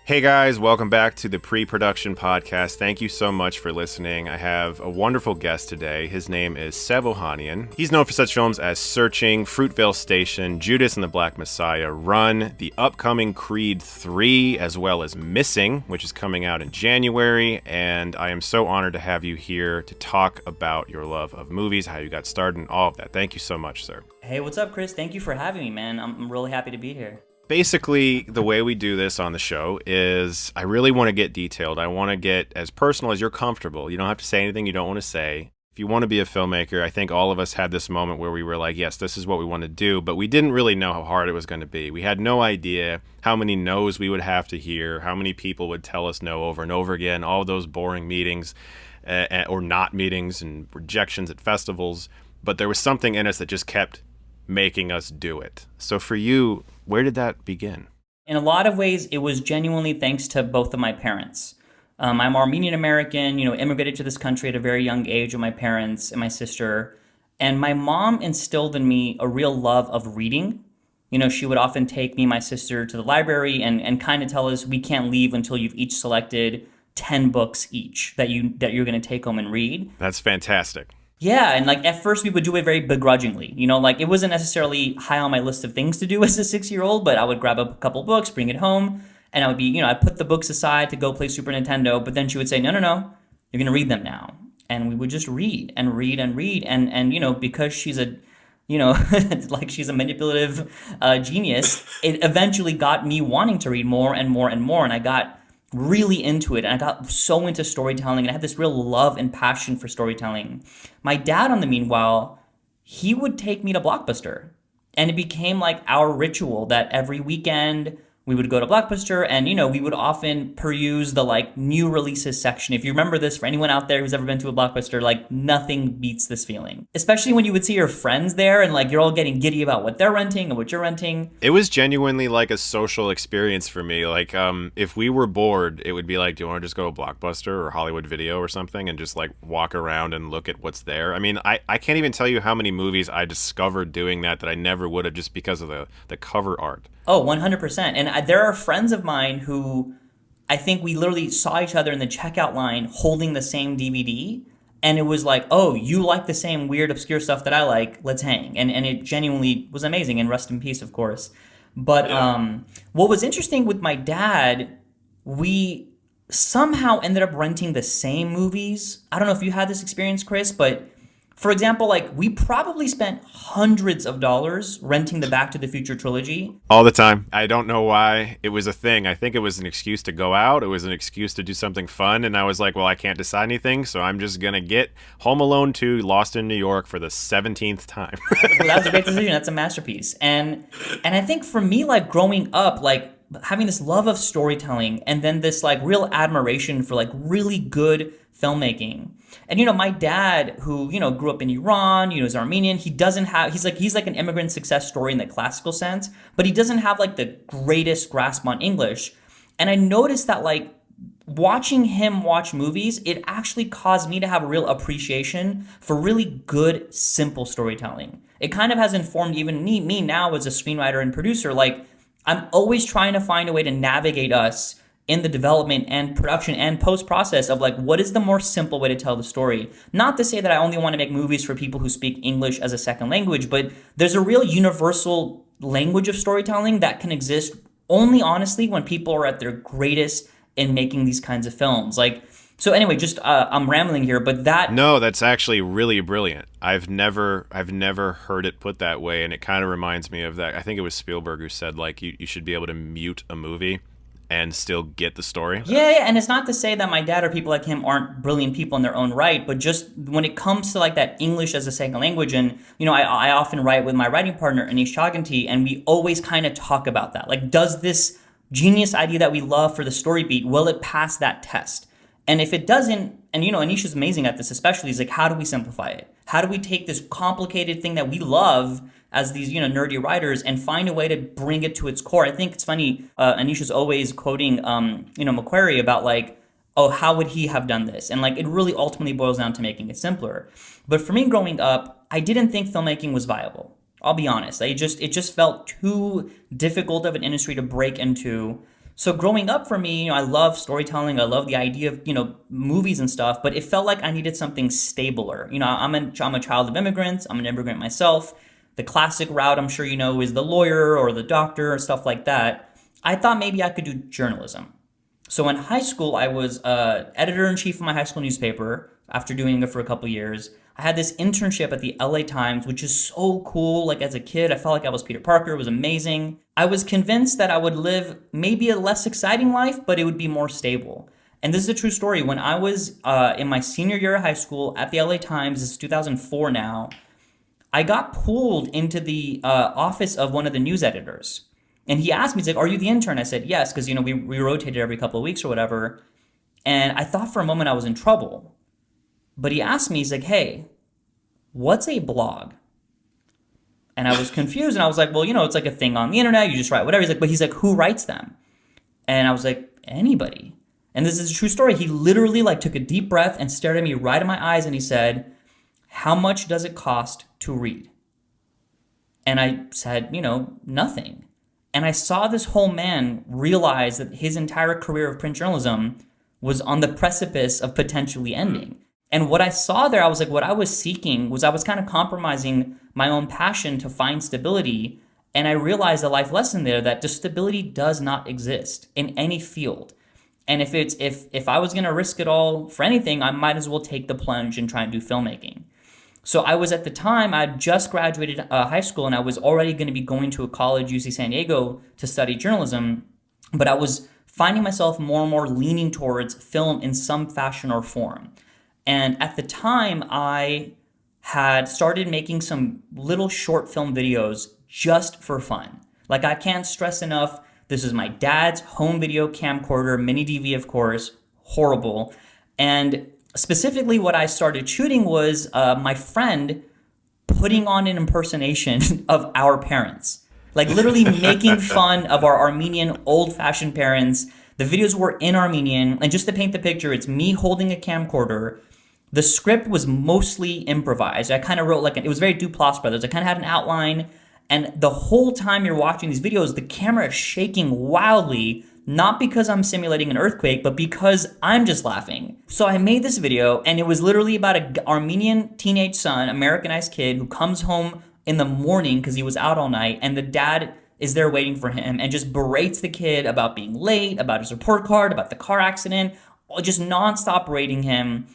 Hey guys, welcome back to the Pre-Production Podcast. Thank you so much for listening. I have a wonderful guest today. His name is Sev Ohanian. He's known for such films as Searching, Fruitvale Station, Judas and the Black Messiah, Run, the upcoming Creed 3, as well as Missing, which is coming out in January. And I am so honored to have you here to talk about your love of movies, how you got started, and all of that. Thank you so much, sir. Hey, what's up, Chris? Thank you for having me, man. I'm really happy to be here. Basically, the way we do this on the show is I really want to get detailed. I want to get as personal as you're comfortable. You don't have to say anything you don't want to say. If you want to be a filmmaker, I think all of us had this moment where we were like, yes, this is what we want to do, but we didn't really know how hard it was going to be. We had no idea how many no's we would have to hear, how many people would tell us no over and over again, all those boring meetings or not meetings and rejections at festivals. But there was something in us that just kept making us do it. So for you, where did that begin? In a lot of ways, it was genuinely thanks to both of my parents. I'm Armenian American, immigrated to this country at a very young age with my parents and my sister. And my mom instilled in me a real love of reading. She would often take me and my sister to the library and kind of tell us we can't leave until you've each selected 10 books each that you're going to take home and read. That's fantastic. Yeah, and at first we would do it very begrudgingly. It wasn't necessarily high on my list of things to do as a 6-year-old, but I would grab a couple books, bring it home, and I would be, I'd put the books aside to go play Super Nintendo, but then she would say, no, you're going to read them now. And we would just read and read and read. And because she's a, she's a manipulative genius, it eventually got me wanting to read more and more and more. And I got really into it, and I got so into storytelling, and I had this real love and passion for storytelling. My dad, on the meanwhile, he would take me to Blockbuster, and it became like our ritual that every weekend we would go to Blockbuster, and we would often peruse the new releases section. If you remember this, for anyone out there who's ever been to a Blockbuster, nothing beats this feeling. Especially when you would see your friends there and you're all getting giddy about what they're renting and what you're renting. It was genuinely like a social experience for me. If we were bored, it would be like, do you want to just go to Blockbuster or Hollywood Video or something and just walk around and look at what's there? I mean, I can't even tell you how many movies I discovered doing that I never would have just because of the cover art. Oh, 100%. And there are friends of mine who I think we literally saw each other in the checkout line holding the same DVD. And it was like, oh, you like the same weird, obscure stuff that I like. Let's hang. And it genuinely was amazing. And rest in peace, of course. But what was interesting with my dad, we somehow ended up renting the same movies. I don't know if you had this experience, Chris, but for example, we probably spent hundreds of dollars renting the Back to the Future trilogy. All the time. I don't know why. It was a thing. I think it was an excuse to go out. It was an excuse to do something fun. And I was like, well, I can't decide anything, so I'm just going to get Home Alone 2 Lost in New York for the 17th time. Well, that was a great decision. That's a masterpiece. And I think for me, growing up, having this love of storytelling and then this real admiration for really good filmmaking. And my dad, who grew up in Iran, is Armenian. He's like an immigrant success story in the classical sense, but he doesn't have the greatest grasp on English. And I noticed that watching him watch movies, it actually caused me to have a real appreciation for really good, simple storytelling. It kind of has informed even me now as a screenwriter and producer. I'm always trying to find a way to navigate us in the development and production and post-process of what is the more simple way to tell the story. Not to say that I only want to make movies for people who speak English as a second language, but there's a real universal language of storytelling that can exist only honestly when people are at their greatest in making these kinds of films. So anyway, just I'm rambling here, but No, that's actually really brilliant. I've never heard it put that way, and it kind of reminds me of that. I think it was Spielberg who said you should be able to mute a movie and still get the story. Yeah, and it's not to say that my dad or people like him aren't brilliant people in their own right, but just when it comes to that English as a second language, and I often write with my writing partner Anish Chaganty, and we always kind of talk about that. Does this genius idea that we love for the story beat, will it pass that test? And if it doesn't, and Anish is amazing at this especially, is how do we simplify it? How do we take this complicated thing that we love as these, nerdy writers and find a way to bring it to its core? I think it's funny, Anish is always quoting, Macquarie about oh, how would he have done this? And it really ultimately boils down to making it simpler. But for me growing up, I didn't think filmmaking was viable. I'll be honest. It just felt too difficult of an industry to break into. So growing up for me, I love storytelling. I love the idea of, movies and stuff, but it felt like I needed something stabler. I'm a child of immigrants. I'm an immigrant myself. The classic route, I'm sure you know, is the lawyer or the doctor or stuff like that. I thought maybe I could do journalism. So in high school, I was editor-in-chief of my high school newspaper after doing it for a couple years. I had this internship at the LA Times, which is so cool. Like as a kid, I felt like I was Peter Parker. It was amazing. I was convinced that I would live maybe a less exciting life, but it would be more stable. And this is a true story. When I was in my senior year of high school at the LA Times, this is 2004 now, I got pulled into the office of one of the news editors. And he asked me, he's like, "Are you the intern?" I said, "Yes," because, we rotated every couple of weeks or whatever. And I thought for a moment I was in trouble. But he asked me, he's like, "Hey, what's a blog?" And I was confused, and I was like, "Well, it's like a thing on the internet. You just write whatever." He's like, "Who writes them?" And I was like, "Anybody." And this is a true story. He literally took a deep breath and stared at me right in my eyes, and he said, "How much does it cost to read?" And I said, nothing. And I saw this whole man realize that his entire career of print journalism was on the precipice of potentially ending. And what I saw there, I was like, what I was seeking was I was kind of compromising my own passion to find stability. And I realized a life lesson there that the stability does not exist in any field. And if I was going to risk it all for anything, I might as well take the plunge and try and do filmmaking. So I was at the time, I had just graduated high school, and I was already going to be going to a college, UC San Diego, to study journalism. But I was finding myself more and more leaning towards film in some fashion or form. And at the time, I had started making some little short film videos just for fun. Like, I can't stress enough, this is my dad's home video camcorder, mini DV, of course, horrible. And specifically what I started shooting was my friend putting on an impersonation of our parents. Like literally making fun of our Armenian old-fashioned parents. The videos were in Armenian. And just to paint the picture, it's me holding a camcorder. The script was mostly improvised. I kind of wrote it was very Duplass Brothers. I kind of had an outline. And the whole time you're watching these videos, the camera is shaking wildly, not because I'm simulating an earthquake, but because I'm just laughing. So I made this video, and it was literally about an Armenian teenage son, Americanized kid, who comes home in the morning because he was out all night, and the dad is there waiting for him and just berates the kid about being late, about his report card, about the car accident, just nonstop rating him.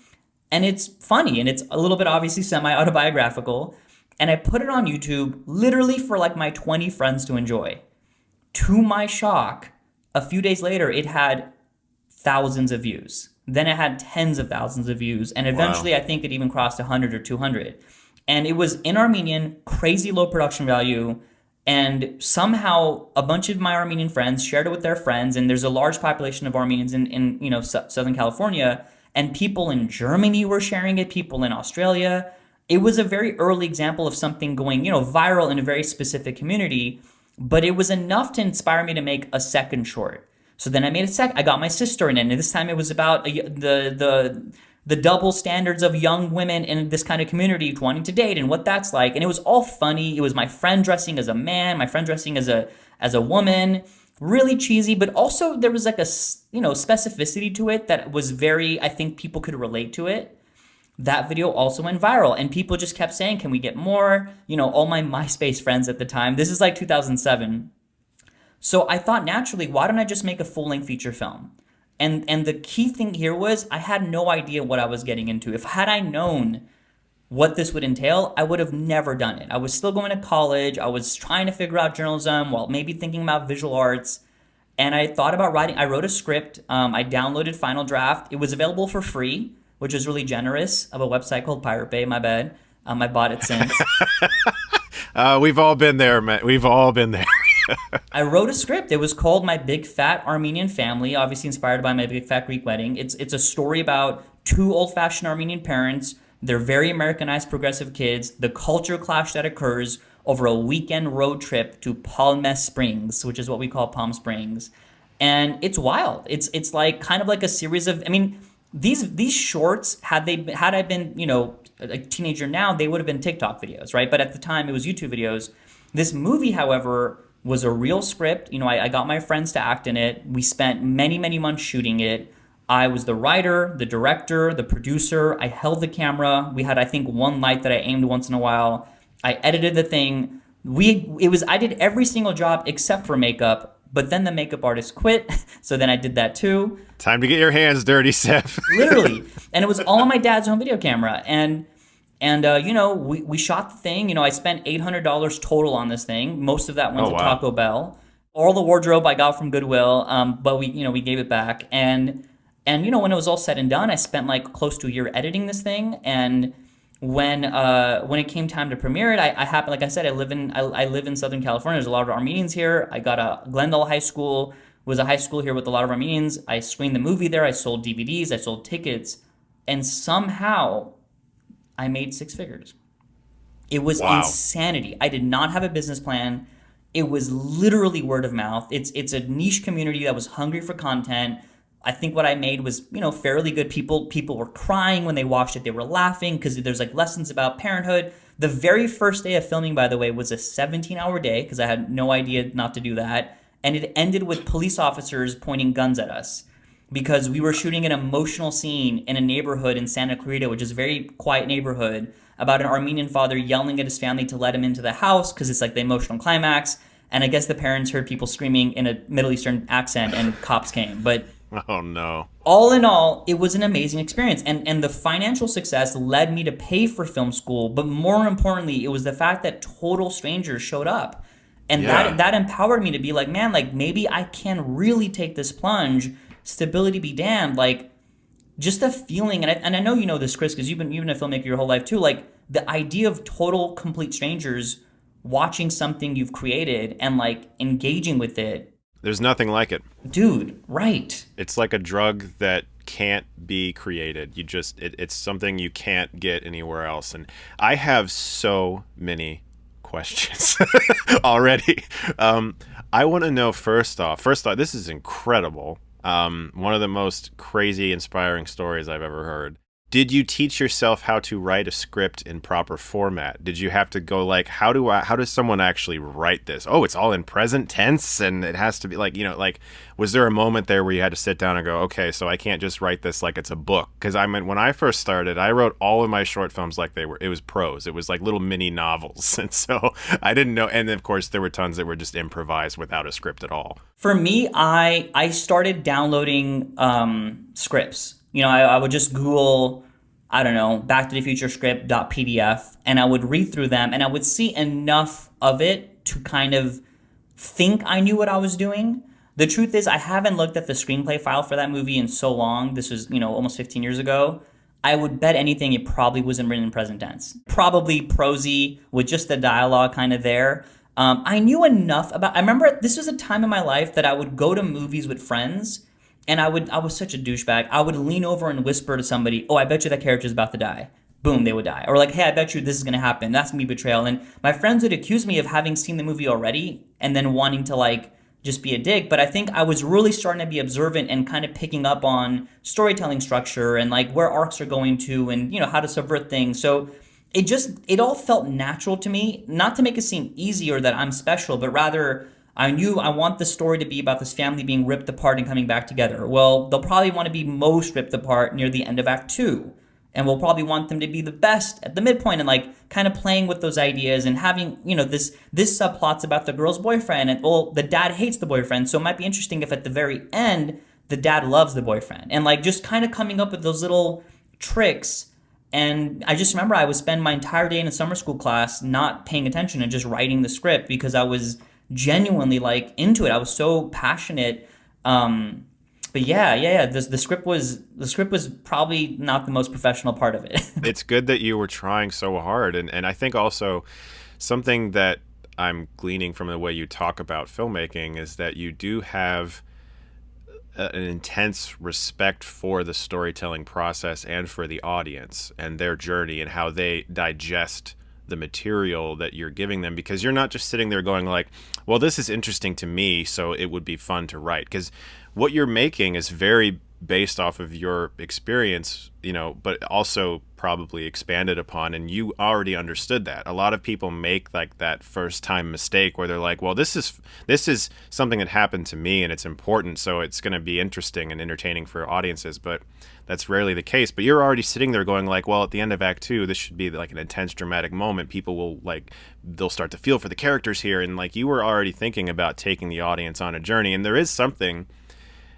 And it's funny, and it's a little bit obviously semi-autobiographical. And I put it on YouTube literally for my 20 friends to enjoy. To my shock, a few days later, it had thousands of views. Then it had tens of thousands of views. And eventually, wow, I think it even crossed 100 or 200. And it was in Armenian, crazy low production value. And somehow a bunch of my Armenian friends shared it with their friends. And there's a large population of Armenians in Southern California. And people in Germany were sharing it, people in Australia. It was a very early example of something going, viral in a very specific community, but it was enough to inspire me to make a second short. So then I made I got my sister in it, and this time it was about the double standards of young women in this kind of community wanting to date and what that's like. And it was all funny. It was my friend dressing as a man, my friend dressing as a woman, really cheesy, but also there was a specificity to it that was very, I think people could relate to it. That video also went viral, and people just kept saying, "Can we get more?" All my MySpace friends at the time. This is 2007. So I thought naturally, why don't I just make a full-length feature film? And the key thing here was I had no idea what I was getting into. If had I known what this would entail, I would have never done it. I was still going to college. I was trying to figure out journalism while maybe thinking about visual arts. And I thought about writing. I wrote a script. I downloaded Final Draft. It was available for free, which is really generous, of a website called Pirate Bay. My bad. I bought it since. We've all been there, man. We've all been there. I wrote a script. It was called My Big Fat Armenian Family, obviously inspired by My Big Fat Greek Wedding. It's a story about two old-fashioned Armenian parents. They're very Americanized progressive kids. The culture clash that occurs over a weekend road trip to Palm Springs, which is what we call Palm Springs. And it's wild. It's kind of like a series of, these shorts, had I been, a teenager now, they would have been TikTok videos, right? But at the time, it was YouTube videos. This movie, however, was a real script. I got my friends to act in it. We spent many, many months shooting it. I was the writer, the director, the producer. I held the camera. We had, I think, one light that I aimed once in a while. I edited the thing. I did every single job except for makeup, but then the makeup artist quit, so then I did that too. Time to get your hands dirty, Sev. Literally. And it was all on my dad's home video camera. And we shot the thing. I spent $800 total on this thing. Most of that went to wow. Taco Bell. All the wardrobe I got from Goodwill, but we gave it back. And when it was all said and done, I spent like close to a year editing this thing. And when it came time to premiere it, I happened, like I said, I live in Southern California. There's a lot of Armenians here. I got a Glendale High School, was a high school here with a lot of Armenians. I screened the movie there. I sold DVDs. I sold tickets, and somehow I made six figures. It was insanity. I did not have a business plan. It was literally word of mouth. It's a niche community that was hungry for content. I think what I made was, fairly good. People were crying when they watched it. They were laughing because there's like lessons about parenthood. The very first day of filming, by the way, was a 17-hour day because I had no idea not to do that. And it ended with police officers pointing guns at us because we were shooting an emotional scene in a neighborhood in Santa Clarita, which is a very quiet neighborhood, about an Armenian father yelling at his family to let him into the house because it's like the emotional climax. And I guess the parents heard people screaming in a Middle Eastern accent and cops came. But oh no. All in all, it was an amazing experience. And the financial success led me to pay for film school. But more importantly, it was the fact that total strangers showed up. And that empowered me to be like, man, like maybe I can really take this plunge. Stability be damned. Like just the feeling, and I know you know this, Chris, because you've been a filmmaker your whole life too. Like the idea of total, complete strangers watching something you've created and like engaging with it. There's nothing like it. Dude, right. It's like a drug that can't be created. It's something you can't get anywhere else. And I have so many questions already. I want to know first off, this is incredible. One of the most crazy, inspiring stories I've ever heard. Did you teach yourself how to write a script in proper format? Did you have to go like, how does someone actually write this? Oh, it's all in present tense and it has to be like, was there a moment there where you had to sit down and go, okay, so I can't just write this like it's a book? Because when I first started, I wrote all of my short films like it was prose. It was like little mini novels. And so I didn't know. And of course, there were tons that were just improvised without a script at all. For me, I started downloading scripts. I would just Google, I don't know, Back to the Future script.pdf, and I would read through them, and I would see enough of it to kind of think I knew what I was doing. The truth is, I haven't looked at the screenplay file for that movie in so long. This was, almost 15 years ago. I would bet anything it probably wasn't written in present tense. Probably prosy with just the dialogue kind of there. I knew enough I remember this was a time in my life that I would go to movies with friends. And I was such a douchebag. I would lean over and whisper to somebody, oh, I bet you that character's about to die. Boom, they would die. Or like, hey, I bet you this is going to happen. That's going to be betrayal. And my friends would accuse me of having seen the movie already and then wanting to like just be a dick. But I think I was really starting to be observant and kind of picking up on storytelling structure and like where arcs are going to and, how to subvert things. So it all felt natural to me, not to make it seem easy or that I'm special, but rather I knew I want the story to be about this family being ripped apart and coming back together. Well, they'll probably want to be most ripped apart near the end of Act 2. And we'll probably want them to be the best at the midpoint and like kind of playing with those ideas and having, this subplot's about the girl's boyfriend and the dad hates the boyfriend. So it might be interesting if at the very end, the dad loves the boyfriend and like just kind of coming up with those little tricks. And I just remember I would spend my entire day in a summer school class not paying attention and just writing the script because I was genuinely like into it. I was so passionate. But yeah. The script was probably not the most professional part of it. It's good that you were trying so hard. And I think also something that I'm gleaning from the way you talk about filmmaking is that you do have an intense respect for the storytelling process and for the audience and their journey and how they digest the material that you're giving them, because you're not just sitting there going like, well, this is interesting to me, so it would be fun to write. Because what you're making is very based off of your experience, but also probably expanded upon, and you already understood that. A lot of people make like that first time mistake where they're like, well, this is something that happened to me and it's important, so it's going to be interesting and entertaining for audiences, but that's rarely the case. But you're already sitting there going like, well, at the end of Act 2, this should be like an intense dramatic moment. People will they'll start to feel for the characters here, and like you were already thinking about taking the audience on a journey, and there is something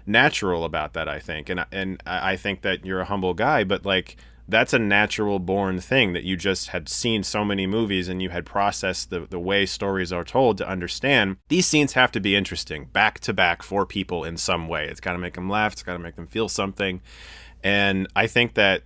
natural about that, I think. And I think that you're a humble guy, but like that's a natural born thing, that you just had seen so many movies and you had processed the way stories are told to understand these scenes have to be interesting back to back for people in some way. It's got to make them laugh. It's got to make them feel something. And I think that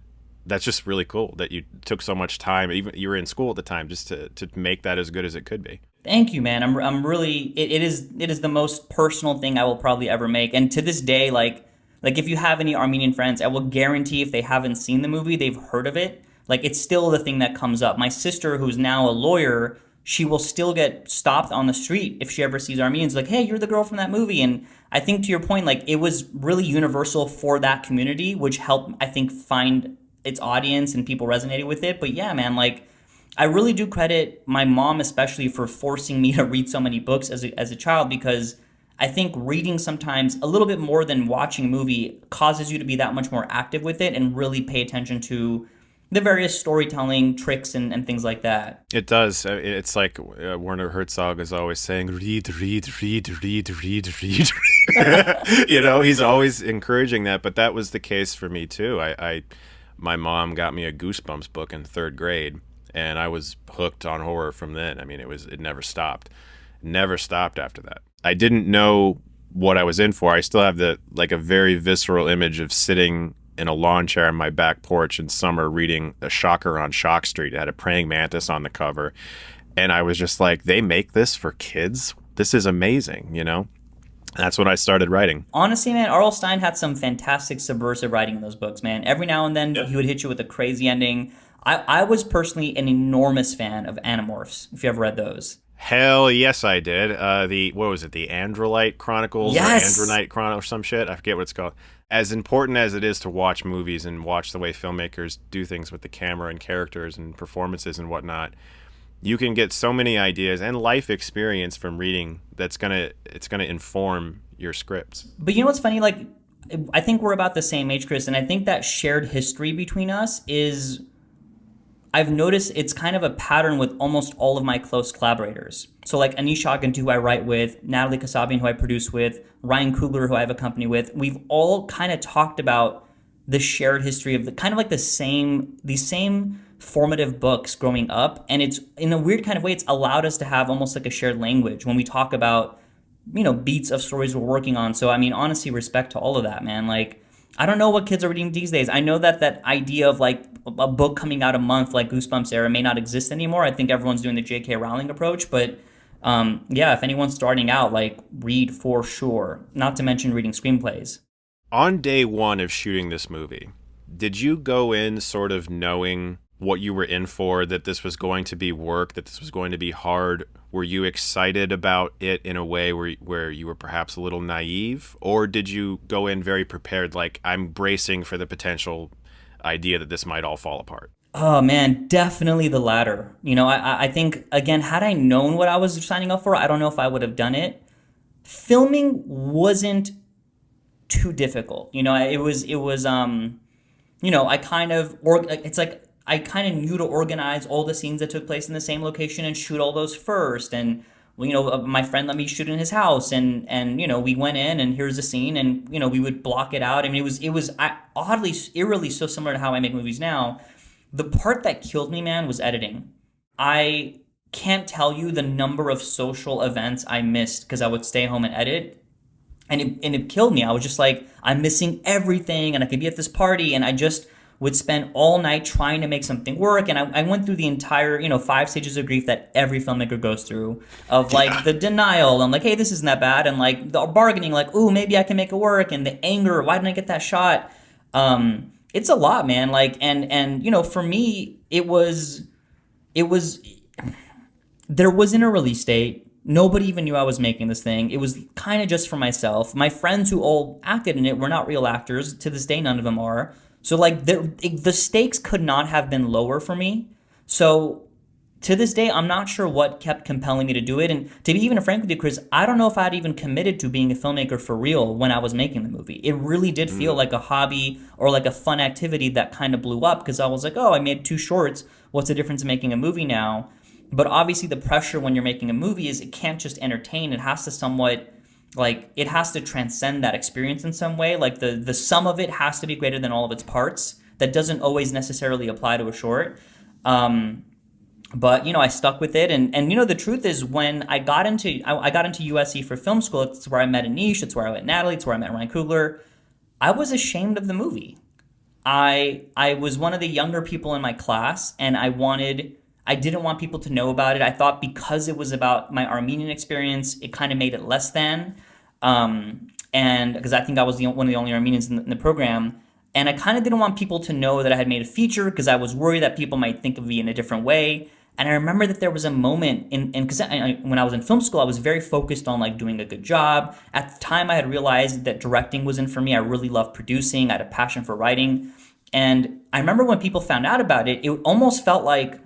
that's just really cool that you took so much time, even you were in school at the time, just to make that as good as it could be. Thank you, man. I'm really, it is the most personal thing I will probably ever make. And to this day, like if you have any Armenian friends, I will guarantee if they haven't seen the movie, they've heard of it. Like it's still the thing that comes up. My sister, who's now a lawyer, she will still get stopped on the street if she ever sees Armenians, like, hey, you're the girl from that movie. And I think to your point, like it was really universal for that community, which helped, I think, find its audience and people resonated with it. But yeah, man, like I really do credit my mom especially for forcing me to read so many books as a child, because I think reading sometimes a little bit more than watching a movie causes you to be that much more active with it and really pay attention to the various storytelling tricks and things like that. It does. It's like Werner Herzog is always saying, read, read, read, read, read, read. He's always encouraging that. But that was the case for me too. My mom got me a Goosebumps book in 3rd grade, and I was hooked on horror from then. I mean, it never stopped. Never stopped after that. I didn't know what I was in for. I still have a very visceral image of sitting in a lawn chair on my back porch in summer reading A Shocker on Shock Street. It had a praying mantis on the cover. And I was just like, they make this for kids? This is amazing, That's when I started writing. Honestly, man, R.L. Stine had some fantastic subversive writing in those books, man. Every now and then he would hit you with a crazy ending. I was personally an enormous fan of Animorphs, if you ever read those. Hell yes, I did. What was it? The Androlite Chronicles? Yes. Or Andronite Chronicles or some shit? I forget what it's called. As important as it is to watch movies and watch the way filmmakers do things with the camera and characters and performances and whatnot, you can get so many ideas and life experience from reading it's gonna inform your scripts. But you know what's funny? Like, I think we're about the same age, Chris, and I think that shared history between us is, I've noticed it's kind of a pattern with almost all of my close collaborators. So like Anish Agant, who I write with, Natalie Kasabian, who I produce with, Ryan Coogler, who I have a company with, we've all kind of talked about the shared history of these same formative books growing up. And it's, in a weird kind of way, it's allowed us to have almost like a shared language when we talk about, beats of stories we're working on. So, I mean, honestly, respect to all of that, man. Like, I don't know what kids are reading these days. I know that idea of like a book coming out a month like Goosebumps era may not exist anymore. I think everyone's doing the J.K. Rowling approach. But if anyone's starting out, like, read for sure. Not to mention reading screenplays. On day one of shooting this movie, did you go in sort of knowing what you were in for, that this was going to be work, that this was going to be hard? Were you excited about it in a way where you were perhaps a little naive? Or did you go in very prepared, like, I'm bracing for the potential idea that this might all fall apart? Oh, man, definitely the latter. I think, again, had I known what I was signing up for, I don't know if I would have done it. Filming wasn't too difficult. I kind of, it's like, I kind of knew to organize all the scenes that took place in the same location and shoot all those first. And, my friend let me shoot in his house, and we went in and here's the scene, and, we would block it out. I mean, it was oddly, eerily so similar to how I make movies now. The part that killed me, man, was editing. I can't tell you the number of social events I missed because I would stay home and edit. And it killed me. I was just like, I'm missing everything, and I could be at this party, and I just would spend all night trying to make something work. And I went through the entire, 5 stages of grief that every filmmaker goes through, of like the denial. I'm like, hey, this isn't that bad. And like the bargaining, like, ooh, maybe I can make it work. And the anger, why didn't I get that shot? It's a lot, man. Like, and for me, it was, there wasn't a release date. Nobody even knew I was making this thing. It was kind of just for myself. My friends who all acted in it were not real actors. To this day, none of them are. So like the stakes could not have been lower for me. So to this day, I'm not sure what kept compelling me to do it. And to be even frank with you, Chris, I don't know if I'd even committed to being a filmmaker for real when I was making the movie. It really did feel like a hobby or like a fun activity that kind of blew up because I was like, oh, I made 2 shorts. What's the difference in making a movie now? But obviously the pressure when you're making a movie is it can't just entertain. It has to somewhat, like, it has to transcend that experience in some way. Like the sum of it has to be greater than all of its parts. That doesn't always necessarily apply to a short. But I stuck with it, and the truth is, when I got into USC for film school, it's where I met Anish, it's where I met Natalie, it's where I met Ryan Coogler. I was ashamed of the movie. I was one of the younger people in my class, and I didn't want people to know about it. I thought because it was about my Armenian experience, it kind of made it less than, and because I think I was one of the only Armenians in the program. And I kind of didn't want people to know that I had made a feature because I was worried that people might think of me in a different way. And I remember that there was a moment because when I was in film school, I was very focused on like doing a good job. At the time, I had realized that directing wasn't for me. I really loved producing. I had a passion for writing. And I remember when people found out about it, it almost felt like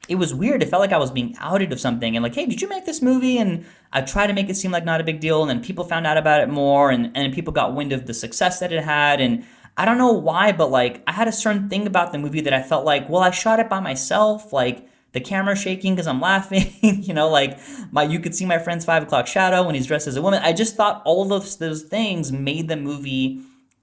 it was weird. It felt like I was being outed of something and like, hey, did you make this movie? And I tried to make it seem like not a big deal. And then people found out about it more and people got wind of the success that it had. And I don't know why, but like I had a certain thing about the movie that I felt like, well, I shot it by myself. Like the camera shaking because I'm laughing, like you could see my friend's 5 o'clock shadow when he's dressed as a woman. I just thought all of those things made the movie,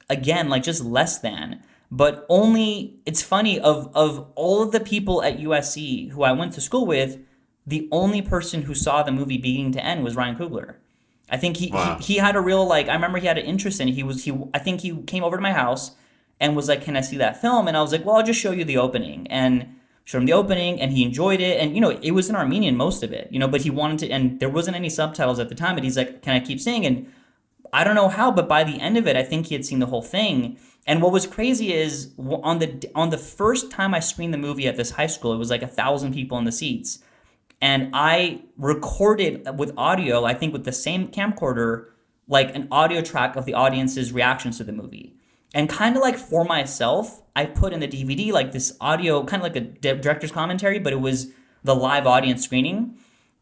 again, like just less than. But only, it's funny, of all of the people at USC who I went to school with, the only person who saw the movie beginning to end was Ryan Coogler. I think he had a real, like, I remember he had an interest in it. I think he came over to my house and was like, can I see that film? And I was like, well, I'll just show you the opening. And showed him the opening and he enjoyed it. And, it was in Armenian, most of it, but he wanted to, and there wasn't any subtitles at the time, but he's like, can I keep seeing? And I don't know how, but by the end of it, I think he had seen the whole thing. And what was crazy is on the first time I screened the movie at this high school, it was like 1,000 people in the seats. And I recorded with audio, I think with the same camcorder, like an audio track of the audience's reactions to the movie. And kind of like for myself, I put in the DVD like this audio, kind of like a director's commentary, but it was the live audience screening.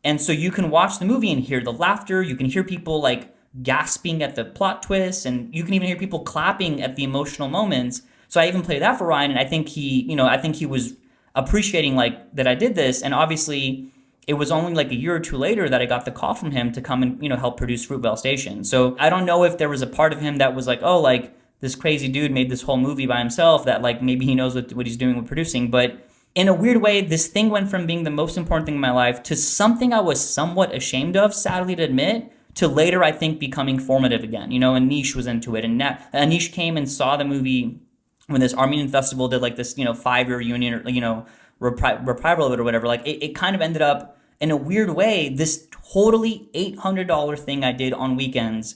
And so you can watch the movie and hear the laughter. You can hear people like gasping at the plot twists, and you can even hear people clapping at the emotional moments. So I even played that for Ryan, and I think he was appreciating like that I did this. And obviously, it was only like a year or two later that I got the call from him to come and help produce Fruitvale Station. So I don't know if there was a part of him that was like, oh, like this crazy dude made this whole movie by himself, that like maybe he knows what he's doing with producing. But in a weird way, this thing went from being the most important thing in my life to something I was somewhat ashamed of, sadly to admit, to later, I think, becoming formative again. Anish was into it. And Anish came and saw the movie when this Armenian festival did like this, 5-year reunion or, revival of it or whatever. Like it kind of ended up, in a weird way, this totally $800 thing I did on weekends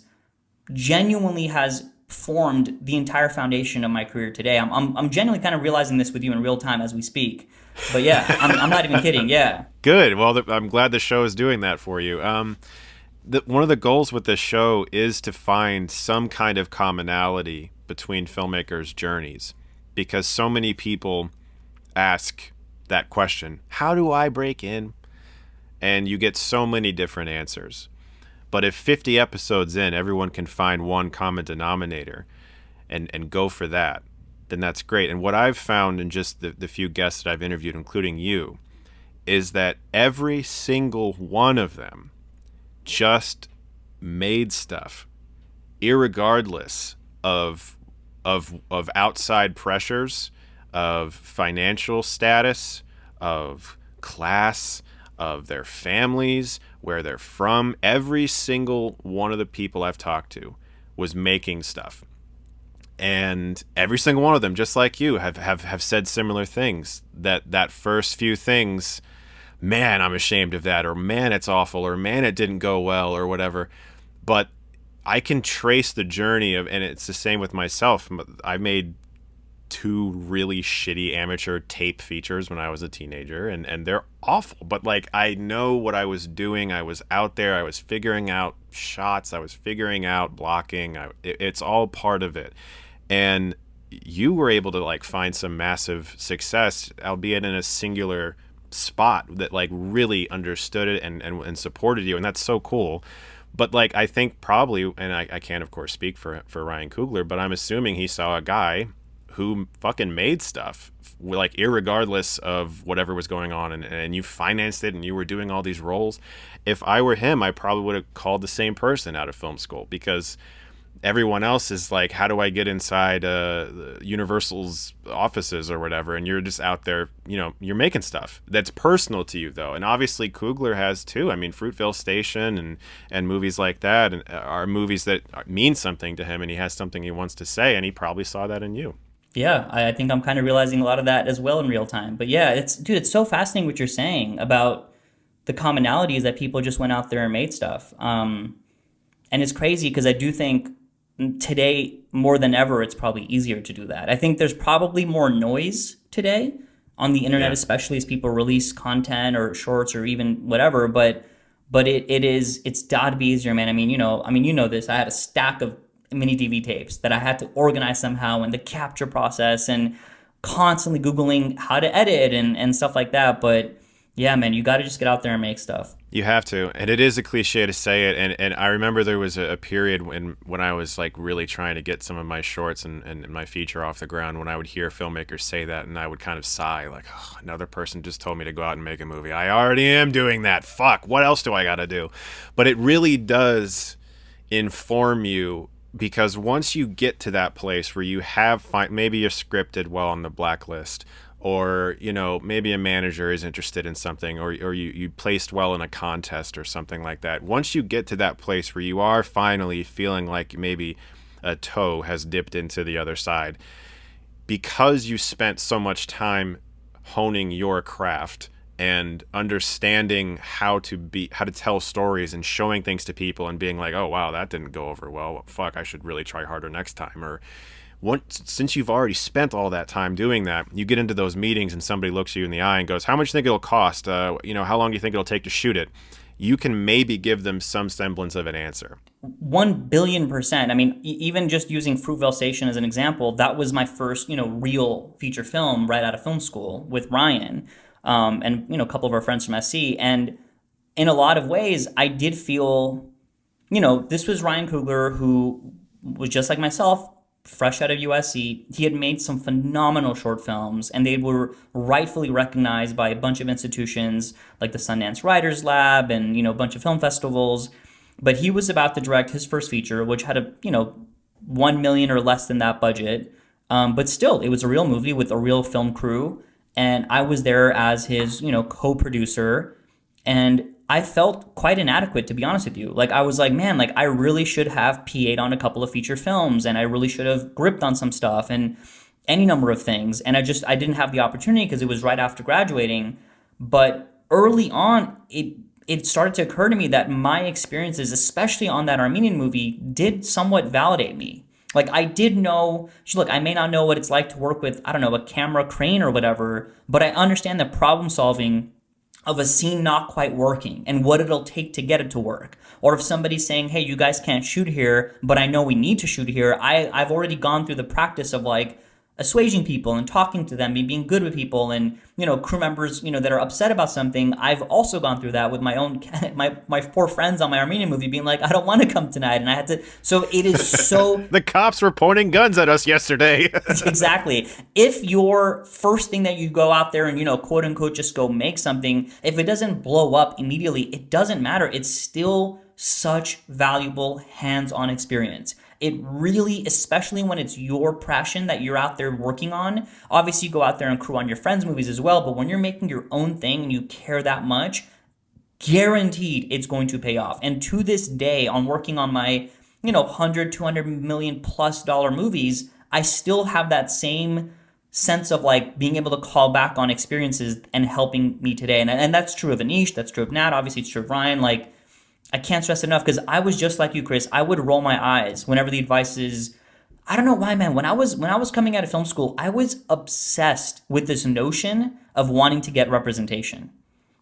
genuinely has formed the entire foundation of my career today. I'm genuinely kind of realizing this with you in real time as we speak. But yeah, I'm not even kidding. Yeah. Good. Well, I'm glad the show is doing that for you. One of the goals with this show is to find some kind of commonality between filmmakers' journeys, because so many people ask that question, how do I break in? And you get so many different answers. But if 50 episodes in, everyone can find one common denominator and go for that, then that's great. And what I've found in just the few guests that I've interviewed, including you, is that every single one of them just made stuff, irregardless of outside pressures, of financial status, of class, of their families, where they're from. Every single one of the people I've talked to was making stuff. And every single one of them, just like you, have said similar things. That first few things, man, I'm ashamed of that, or man, it's awful, or man, it didn't go well, or whatever. But I can trace the journey of, and it's the same with myself. I made two really shitty amateur tape features when I was a teenager, and they're awful. But like, I know what I was doing. I was out there. I was figuring out shots. I was figuring out blocking. It's all part of it. And you were able to like find some massive success, albeit in a singular spot that like really understood it and supported you, and that's so cool. But like, I think probably, and I can't of course speak for Ryan Coogler, but I'm assuming he saw a guy who fucking made stuff like irregardless of whatever was going on, and you financed it and you were doing all these roles. If I were him, I probably would have called the same person out of film school, because everyone else is like, how do I get inside Universal's offices or whatever? And you're just out there, you're making stuff that's personal to you, though. And obviously Coogler has too. I mean, Fruitvale Station and movies like that are movies that mean something to him, and he has something he wants to say, and he probably saw that in you. Yeah, I think I'm kind of realizing a lot of that as well in real time. But yeah, it's so fascinating what you're saying about the commonalities that people just went out there and made stuff. And it's crazy because I do think today more than ever it's probably easier to do that. I think there's probably more noise today on the internet, especially as people release content or shorts or even whatever, but it's gotta be easier, man. I mean, you know this. I had a stack of mini DV tapes that I had to organize somehow, and the capture process, and constantly Googling how to edit and stuff like that. But yeah, man, you got to just get out there and make stuff. You have to, and it is a cliche to say it. And I remember there was a period when I was like really trying to get some of my shorts and my feature off the ground, when I would hear filmmakers say that, and I would kind of sigh like, oh, another person just told me to go out and make a movie. I already am doing that. Fuck, what else do I got to do? But it really does inform you, because once you get to that place where you have maybe you're scripted well on the blacklist, or maybe a manager is interested in something, or you placed well in a contest or something like that. Once you get to that place where you are finally feeling like maybe a toe has dipped into the other side, because you spent so much time honing your craft and understanding how to tell stories and showing things to people and being like, oh wow, that didn't go over well, fuck, I should really try harder next time. Or since you've already spent all that time doing that, you get into those meetings and somebody looks you in the eye and goes, how much do you think it'll cost? How long do you think it'll take to shoot it? You can maybe give them some semblance of an answer. 1,000,000,000%. I mean, even just using Fruitvale Station as an example, that was my first, real feature film right out of film school with Ryan, and a couple of our friends from SC. And in a lot of ways, I did feel, this was Ryan Coogler, who was just like myself, fresh out of USC. He had made some phenomenal short films, and they were rightfully recognized by a bunch of institutions like the Sundance Writers Lab and, a bunch of film festivals. But he was about to direct his first feature, which had a, 1 million or less than that budget. But still, it was a real movie with a real film crew. And I was there as his, co-producer. And I felt quite inadequate, to be honest with you. Like, I was like, man, like, I really should have PA'd on a couple of feature films, and I really should have gripped on some stuff and any number of things. And I didn't have the opportunity because it was right after graduating. But early on, it started to occur to me that my experiences, especially on that Armenian movie, did somewhat validate me. Like, I did know, look, I may not know what it's like to work with, I don't know, a camera crane or whatever, but I understand the problem solving of a scene not quite working and what it'll take to get it to work. Or if somebody's saying, hey, you guys can't shoot here, but I know we need to shoot here, I've already gone through the practice of like assuaging people and talking to them and being good with people, and crew members that are upset about something. I've also gone through that with my own my poor friends on my Armenian movie being like, I don't want to come tonight, and I had to. So it is so the cops were pointing guns at us yesterday. Exactly. If your first thing that you go out there and quote unquote just go make something, if it doesn't blow up immediately, it doesn't matter. It's still such valuable hands-on experience. It really, especially when it's your passion that you're out there working on, obviously you go out there and crew on your friends' movies as well, but when you're making your own thing and you care that much, guaranteed it's going to pay off. And to this day, on working on my, 100, 200 million plus dollar movies, I still have that same sense of like being able to call back on experiences and helping me today. And that's true of Anish, that's true of Nat, obviously it's true of Ryan. Like, I can't stress enough, because I was just like you, Chris. I would roll my eyes whenever the advice is, I don't know why, man. When I was coming out of film school, I was obsessed with this notion of wanting to get representation.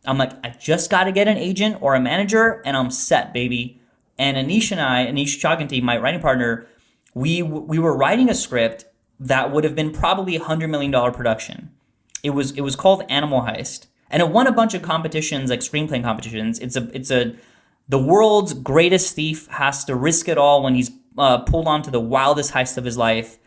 I'm like, I just got to get an agent or a manager, and I'm set, baby. And Anish Chaganty, my writing partner, we were writing a script that would have been probably $100 million production. It was called Animal Heist, and it won a bunch of competitions, like screenplay competitions. It's a the world's greatest thief has to risk it all when he's pulled onto the wildest heist of his life,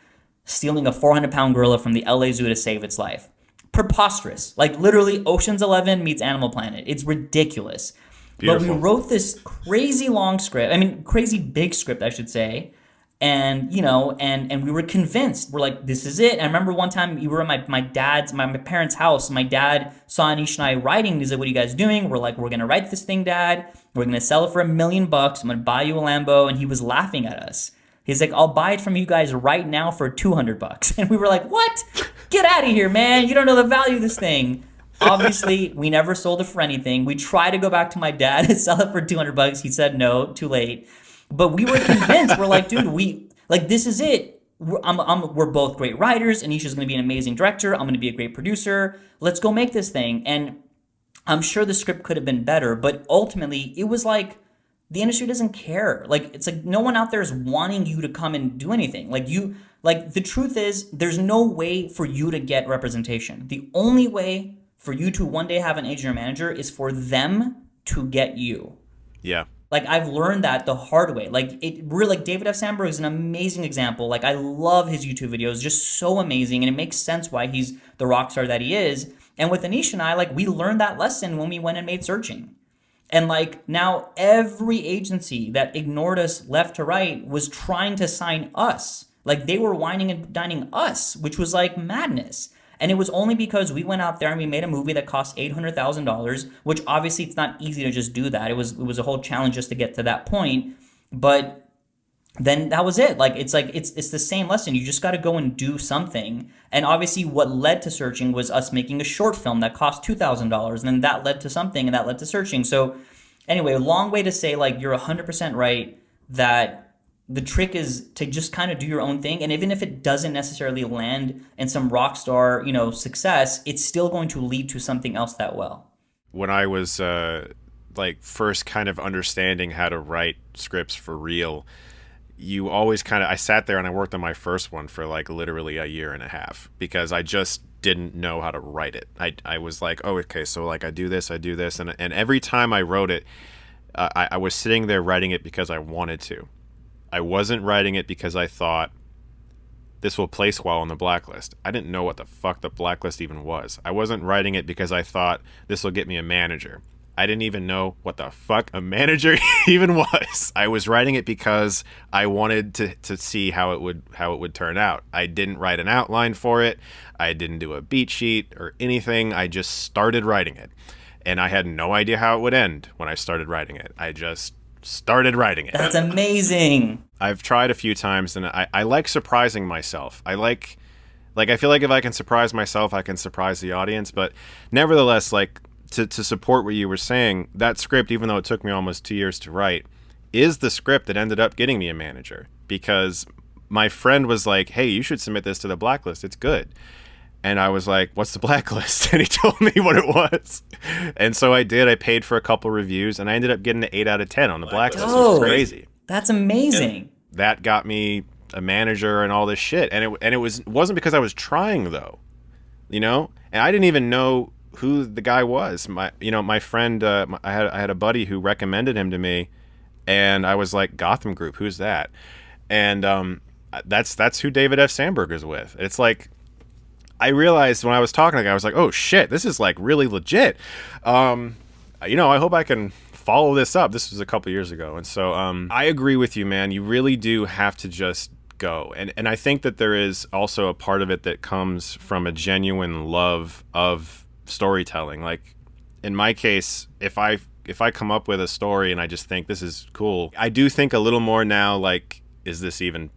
stealing a 400-pound gorilla from the LA Zoo to save its life. Preposterous. Like literally Ocean's 11 meets Animal Planet. It's ridiculous. Beautiful. But we wrote this crazy long script. I mean, crazy big script, I should say. And, and we were convinced. We're like, this is it. And I remember one time we were at my parents' house. My dad saw Anish and I writing. He's like, what are you guys doing? We're like, we're going to write this thing, Dad. We're going to sell it for $1 million. I'm going to buy you a Lambo. And he was laughing at us. He's like, I'll buy it from you guys right now for $200. And we were like, what? Get out of here, man. You don't know the value of this thing. Obviously, we never sold it for anything. We tried to go back to my dad and sell it for $200. He said no, too late. But we were convinced. We're like, dude, this is it. We're both great writers. Anisha's going to be an amazing director. I'm going to be a great producer. Let's go make this thing. And I'm sure the script could have been better, but ultimately it was like the industry doesn't care. Like, it's like no one out there is wanting you to come and do anything. Like the truth is there's no way for you to get representation. The only way for you to one day have an agent or manager is for them to get you. Yeah. Like, I've learned that the hard way. Like, David F. Sandberg is an amazing example. Like, I love his YouTube videos, just so amazing. And it makes sense why he's the rock star that he is. And with Anish and I, like, we learned that lesson when we went and made Searching. And, like, now every agency that ignored us left to right was trying to sign us. Like, they were whining and dining us, which was, like, madness. And it was only because we went out there and we made a movie that cost $800,000, which obviously it's not easy to just do that. It was a whole challenge just to get to that point. But then that was it. It's the same lesson. You just got to go and do something. And obviously what led to Searching was us making a short film that cost $2,000. And then that led to something, and that led to Searching. So anyway, a long way to say, like, you're 100% right that the trick is to just kind of do your own thing. And even if it doesn't necessarily land in some rock star, success, it's still going to lead to something else that well. When I was first kind of understanding how to write scripts for real, you always I sat there and I worked on my first one for like literally a year and a half because I just didn't know how to write it. I was like, oh, okay, so like I do this. And every time I wrote it, I was sitting there writing it because I wanted to. I wasn't writing it because I thought this will place well on the blacklist. I didn't know what the fuck the blacklist even was. I wasn't writing it because I thought this will get me a manager. I didn't even know what the fuck a manager even was. I was writing it because I wanted to see how it would turn out. I didn't write an outline for it. I didn't do a beat sheet or anything. I just started writing it. And I had no idea how it would end when I started writing it. I just started writing it. That's amazing. I've tried a few times, and I like surprising myself. I feel like if I can surprise myself, I can surprise the audience. But nevertheless, like to support what you were saying, that script, even though it took me almost 2 years to write, is the script that ended up getting me a manager. Because my friend was like, hey, you should submit this to the blacklist. It's good. And I was like, what's the blacklist? And he told me what it was. And so I did. I paid for a couple reviews, and I ended up getting an 8 out of 10 on the blacklist. Which was crazy. That's amazing. And that got me a manager and all this shit. And it wasn't because I was trying, though. And I didn't even know who the guy was. My friend, I had a buddy who recommended him to me, and I was like, Gotham Group, who's that? And that's who David F. Sandberg is with. It's like, I realized when I was talking to the guy, I was like, oh shit, this is like really legit. I hope I can follow this up. This was a couple years ago. And so I agree with you, man. You really do have to just go. And I think that there is also a part of it that comes from a genuine love of storytelling. Like in my case, if I come up with a story and I just think this is cool, I do think a little more now, like, is this even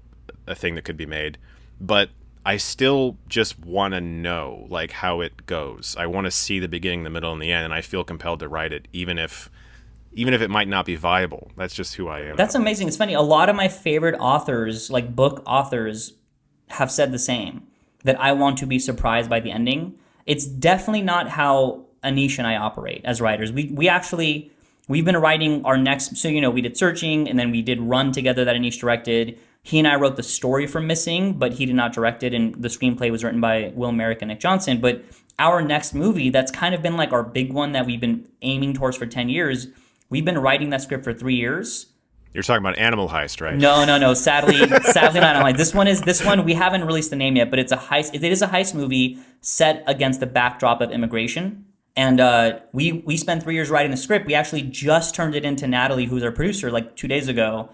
a thing that could be made? But I still just want to know, like, how it goes. I want to see the beginning, the middle, and the end, and I feel compelled to write it, even if even if it might not be viable. That's just who I am. That's amazing. It's funny. A lot of my favorite authors, like book authors, have said the same, that I want to be surprised by the ending. It's definitely not how Anish and I operate as writers. We've been writing our next, so we did Searching, and then we did Run together that Anish directed. He and I wrote the story for Missing, but he did not direct it, and the screenplay was written by Will Merrick and Nick Johnson. But our next movie, that's kind of been like our big one that we've been aiming towards for 10 years. We've been writing that script for 3 years. You're talking about Animal Heist, right? No. Sadly not Animal Heist. This one we haven't released the name yet, but it's a heist. It is a heist movie set against the backdrop of immigration. And we spent 3 years writing the script. We actually just turned it into Natalie, who's our producer, like 2 days ago.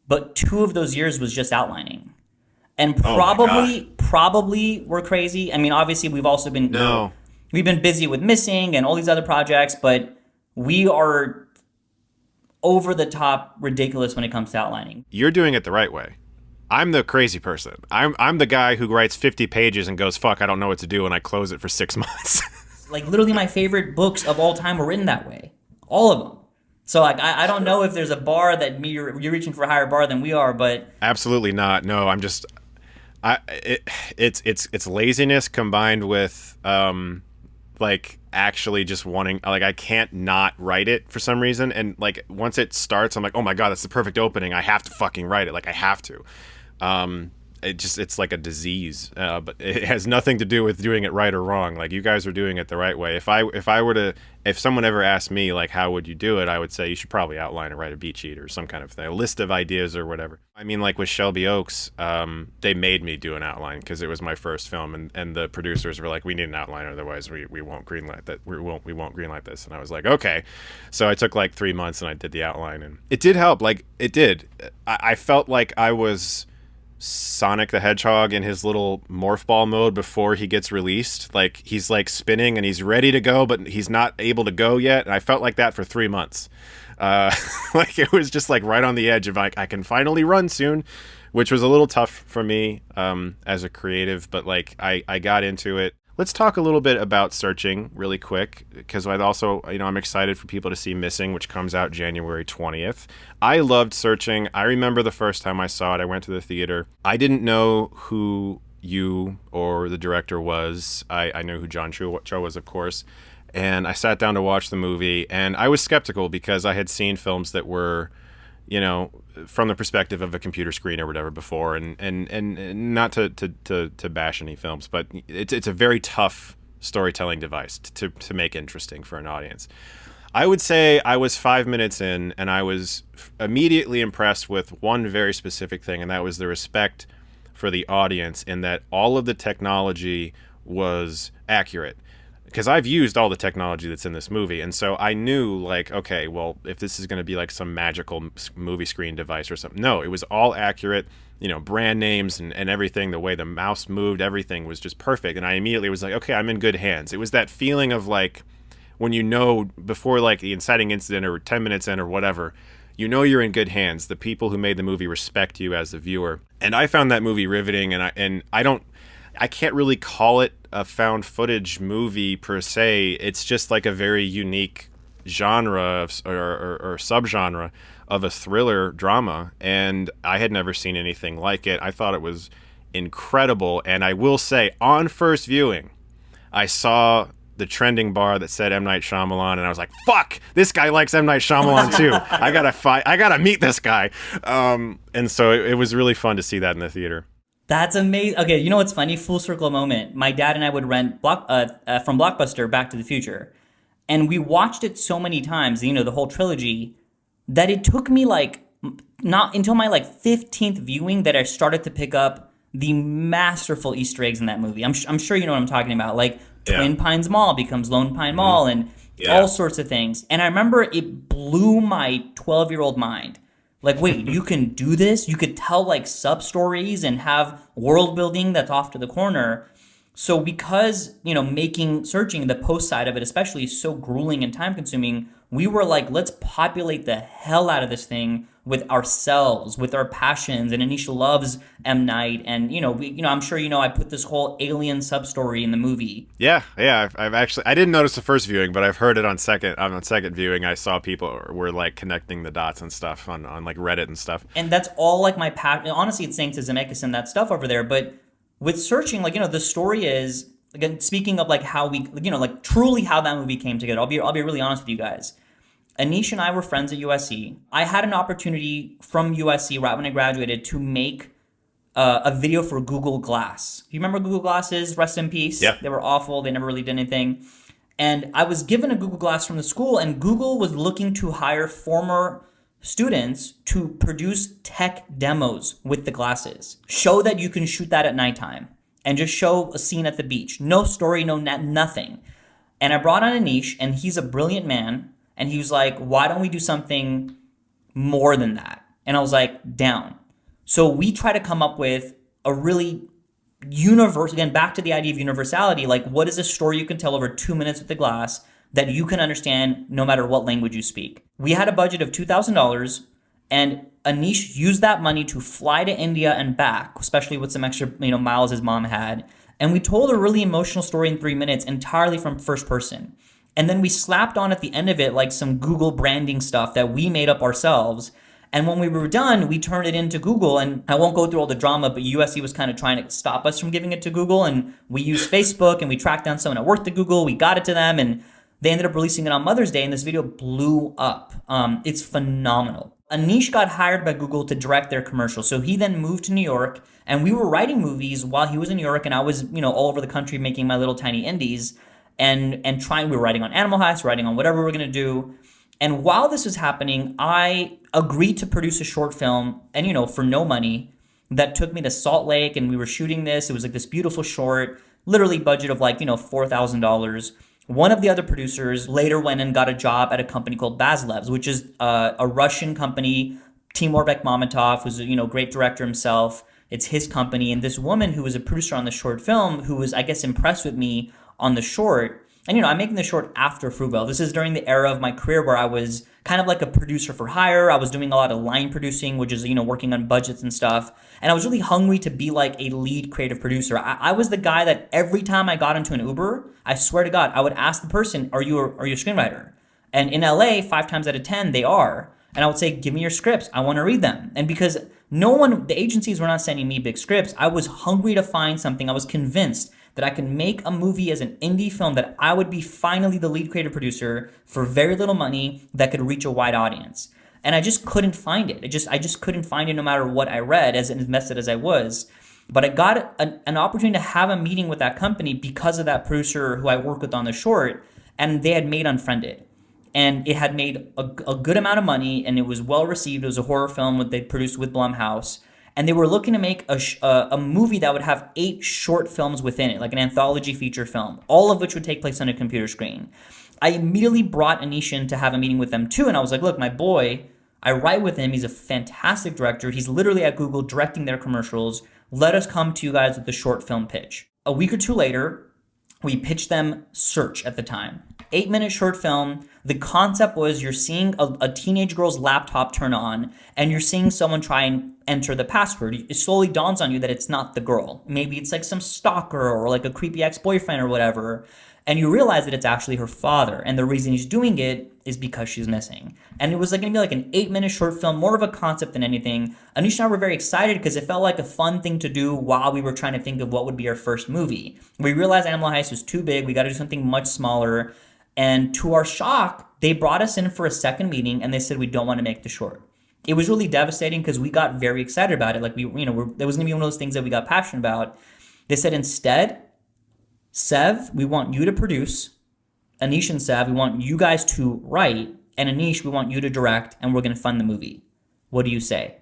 But 2 of those years was just outlining. And probably we're crazy. I mean, obviously we've also been we've been busy with Missing and all these other projects, but we are over the top ridiculous when it comes to outlining. You're doing it the right way. I'm the crazy person. I'm the guy who writes 50 pages and goes, fuck, I don't know what to do, and I close it for 6 months. Like, literally my favorite books of all time were written that way. All of them. So, like, I don't know if there's a bar that you're reaching for a higher bar than we are, but... Absolutely not. No, I'm just... It's laziness combined with, like, actually just wanting... Like, I can't not write it for some reason, and, like, once it starts, I'm like, oh my god, that's the perfect opening. I have to fucking write it. Like, I have to. It's like a disease, but it has nothing to do with doing it right or wrong. Like, you guys are doing it the right way. If someone ever asked me, like, how would you do it, I would say you should probably outline and write a beat sheet or some kind of thing, a list of ideas or whatever. I mean, like with Shelby Oaks, they made me do an outline because it was my first film, and the producers were like, we need an outline, otherwise we won't greenlight that. We won't greenlight this. And I was like, okay. So I took like 3 months and I did the outline, and it did help. Like, it did. I felt like I was Sonic the Hedgehog in his little morph ball mode before he gets released. Like, he's like spinning and he's ready to go, but he's not able to go yet. And I felt like that for 3 months. Like, it was just like right on the edge of like, I can finally run soon, which was a little tough for me as a creative, but like I got into it. Let's talk a little bit about Searching really quick, because I'd also, I'm excited for people to see Missing, which comes out January 20th. I loved Searching. I remember the first time I saw it, I went to the theater. I didn't know who you or the director was. I knew who John Cho was, of course. And I sat down to watch the movie, and I was skeptical because I had seen films that were, from the perspective of a computer screen or whatever before, and not to bash any films, but it's a very tough storytelling device to make interesting for an audience. I would say I was 5 minutes in, and I was immediately impressed with one very specific thing, and that was the respect for the audience, in that all of the technology was accurate. Because I've used all the technology that's in this movie, and so I knew, like, okay, well, if this is going to be like some magical movie screen device or something. No, it was all accurate, brand names and everything, the way the mouse moved, everything was just perfect. And I immediately was like, okay, I'm in good hands. It was that feeling of like, when before like the inciting incident or 10 minutes in or whatever, you're in good hands. The people who made the movie respect you as the viewer. And I found that movie riveting, and I can't really call it a found footage movie per se. It's just like a very unique genre or subgenre of a thriller drama, and I had never seen anything like it. I thought it was incredible, and I will say, on first viewing, I saw the trending bar that said M. Night Shyamalan, and I was like, fuck, this guy likes M. Night Shyamalan too. I gotta meet this guy. And so it was really fun to see that in the theater. That's amazing. Okay, you know what's funny? Full circle moment. My dad and I would rent from Blockbuster Back to the Future. And we watched it so many times, the whole trilogy, that it took me not until my 15th viewing that I started to pick up the masterful Easter eggs in that movie. I'm sure you know what I'm talking about. Like, Twin Pines Mall becomes Lone Pine Mall, and all sorts of things. And I remember it blew my 12-year-old mind. Like, wait, you can do this? You could tell, sub-stories and have world building that's off to the corner. So because, making Searching, the post side of it especially, is so grueling and time-consuming, We were like, let's populate the hell out of this thing with ourselves, with our passions. And Anisha loves M. Night, and I'm sure I put this whole alien sub story in the movie. Yeah. I've actually, I didn't notice the first viewing, but I've heard it on second viewing. I saw people were like connecting the dots and stuff on like Reddit and stuff. And that's all like my passion. Honestly, it's Saint Zemeckis and that stuff over there. But with searching, like the story is, again, speaking of like how we, like truly how that movie came together. I'll be really honest with you guys. Anish and I were friends at USC. I had an opportunity from USC right when I graduated to make a video for Google Glass. You remember Google Glasses? Rest in peace. Yeah. They were awful. They never really did anything. And I was given a Google Glass from the school, and Google was looking to hire former students to produce tech demos with the glasses. Show that you can shoot that at nighttime and just show a scene at the beach. No story, no nothing. And I brought on Anish, and he's a brilliant man. And he was like, why don't we do something more than that? And I was like, down. So we try to come up with a really universal, again, back to the idea of universality, like what is a story you can tell over 2 minutes with the glass that you can understand no matter what language you speak. We had a budget of $2,000, and Anish used that money to fly to India and back, especially with some extra miles his mom had. And we told a really emotional story in 3 minutes entirely from first person. And then we slapped on at the end of it like some Google branding stuff that we made up ourselves. And when we were done, we turned it into Google. And I won't go through all the drama, but USC was kind of trying to stop us from giving it to Google. And we used Facebook, and we tracked down someone that worked at Google. We got it to them, and they ended up releasing it on Mother's Day. And this video blew up. It's phenomenal. Anish got hired by Google to direct their commercial. So he then moved to New York, and we were writing movies while he was in New York, and I was, all over the country making my little tiny indies. And we were writing on Animal House, writing on whatever we were going to do. And while this was happening, I agreed to produce a short film, and for no money, that took me to Salt Lake, and we were shooting this. It was like this beautiful short, literally budget of like, $4,000. One of the other producers later went and got a job at a company called Bazlevs, which is a Russian company. Timur Bekmambetov was a great director himself. It's his company. And this woman who was a producer on the short film, who was, I guess, impressed with me on the short. And, I'm making the short after Fruitvale. This is during the era of my career where I was kind of like a producer for hire. I was doing a lot of line producing, which is, working on budgets and stuff. And I was really hungry to be like a lead creative producer. I was the guy that every time I got into an Uber, I swear to God, I would ask the person, are you a screenwriter? And in LA, 5 times out of 10, they are. And I would say, give me your scripts. I want to read them. And because the agencies were not sending me big scripts, I was hungry to find something. I was convinced that I can make a movie as an indie film that I would be finally the lead creative producer for very little money that could reach a wide audience. And I just couldn't find it. I just couldn't find it no matter what I read, as invested as I was. But I got an opportunity to have a meeting with that company because of that producer who I worked with on the short, and they had made Unfriended. And it had made a good amount of money, and it was well received. It was a horror film that they produced with Blumhouse. And they were looking to make a movie that would have 8 short films within it, like an anthology feature film, all of which would take place on a computer screen. I immediately brought Anish in to have a meeting with them too, and I was like, look, my boy, I write with him. He's a fantastic director. He's literally at Google directing their commercials. Let us come to you guys with the short film pitch. A week or two later, we pitched them Search at the time. 8-minute short film. The concept was you're seeing a teenage girl's laptop turn on, and you're seeing someone try and enter the password. It slowly dawns on you that it's not the girl. Maybe it's like some stalker or like a creepy ex-boyfriend or whatever. And you realize that it's actually her father. And the reason he's doing it is because she's missing. And it was going to be like an 8-minute short film, more of a concept than anything. Anish and I were very excited because it felt like a fun thing to do while we were trying to think of what would be our first movie. We realized Animal Heist was too big. We got to do something much smaller. And to our shock, they brought us in for a second meeting, and they said we don't want to make the short. It was really devastating because we got very excited about it. Like there was going to be one of those things that we got passionate about. They said instead, Sev, we want you to produce. Anish and Sev, we want you guys to write. And Anish, we want you to direct, and we're going to fund the movie. What do you say?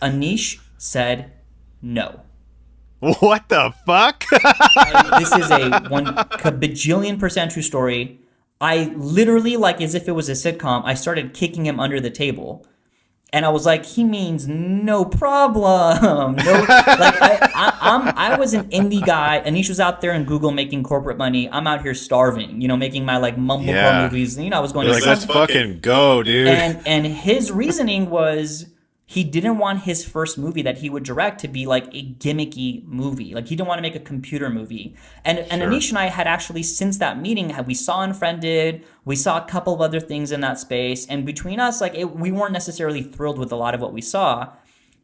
Anish said no. What the fuck? This is a bajillion% true story. I literally, like as if it was a sitcom, I started kicking him under the table. And I was like, he means no problem. No, like I was an indie guy. Anish was out there in Google making corporate money. I'm out here starving, making my like mumblecore movies. I was going You're to like, let's fucking go, dude. and his reasoning was he didn't want his first movie that he would direct to be like a gimmicky movie. Like he didn't want to make a computer movie. And Anish and I had actually, since that meeting, we saw Unfriended, we saw a couple of other things in that space. And between us, we weren't necessarily thrilled with a lot of what we saw.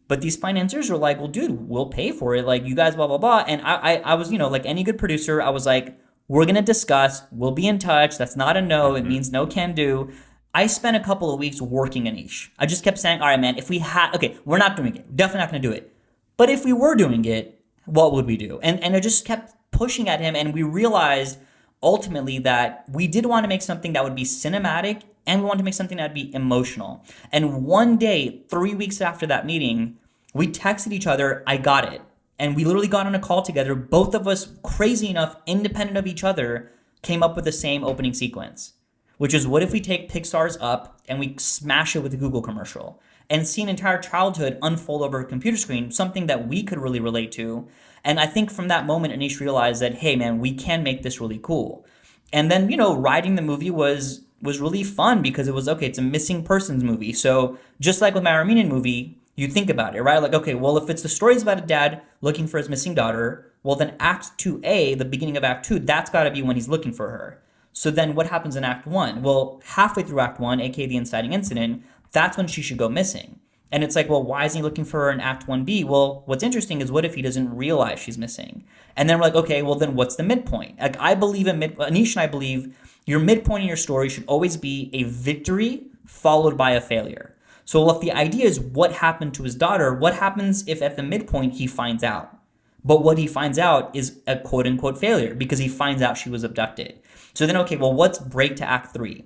But these financiers were like, well, dude, we'll pay for it. Like you guys, blah, blah, blah. And I was, like any good producer, I was like, we're going to discuss. We'll be in touch. That's not a no. It means no can do. I spent a couple of weeks working Anish. I just kept saying, all right, man, if we had, okay, we're not doing it. Definitely not going to do it. But if we were doing it, what would we do? And I just kept pushing at him. And we realized ultimately that we did want to make something that would be cinematic and we wanted to make something that would be emotional. And one day, 3 weeks after that meeting, we texted each other, I got it. And we literally got on a call together. Both of us, crazy enough, independent of each other, came up with the same opening sequence. Which is, what if we take Pixar's Up and we smash it with a Google commercial and see an entire childhood unfold over a computer screen, something that we could really relate to. And I think from that moment, Anish realized that, hey, man, we can make this really cool. And then, writing the movie was really fun because it was, okay, it's a missing persons movie. So just like with my Armenian movie, you think about it, right? Like, okay, well, if it's the stories about a dad looking for his missing daughter, well, then Act 2A, the beginning of Act 2, that's got to be when he's looking for her. So then what happens in Act 1? Well, halfway through Act 1, aka the inciting incident, that's when she should go missing. And it's like, well, why isn't he looking for her in Act 1B? Well, what's interesting is, what if he doesn't realize she's missing? And then we're like, okay, well, then what's the midpoint? Like, I believe Anish and I believe your midpoint in your story should always be a victory followed by a failure. So if the idea is what happened to his daughter, what happens if at the midpoint he finds out? But what he finds out is a quote unquote failure because he finds out she was abducted. So then, okay, well, what's break to Act 3?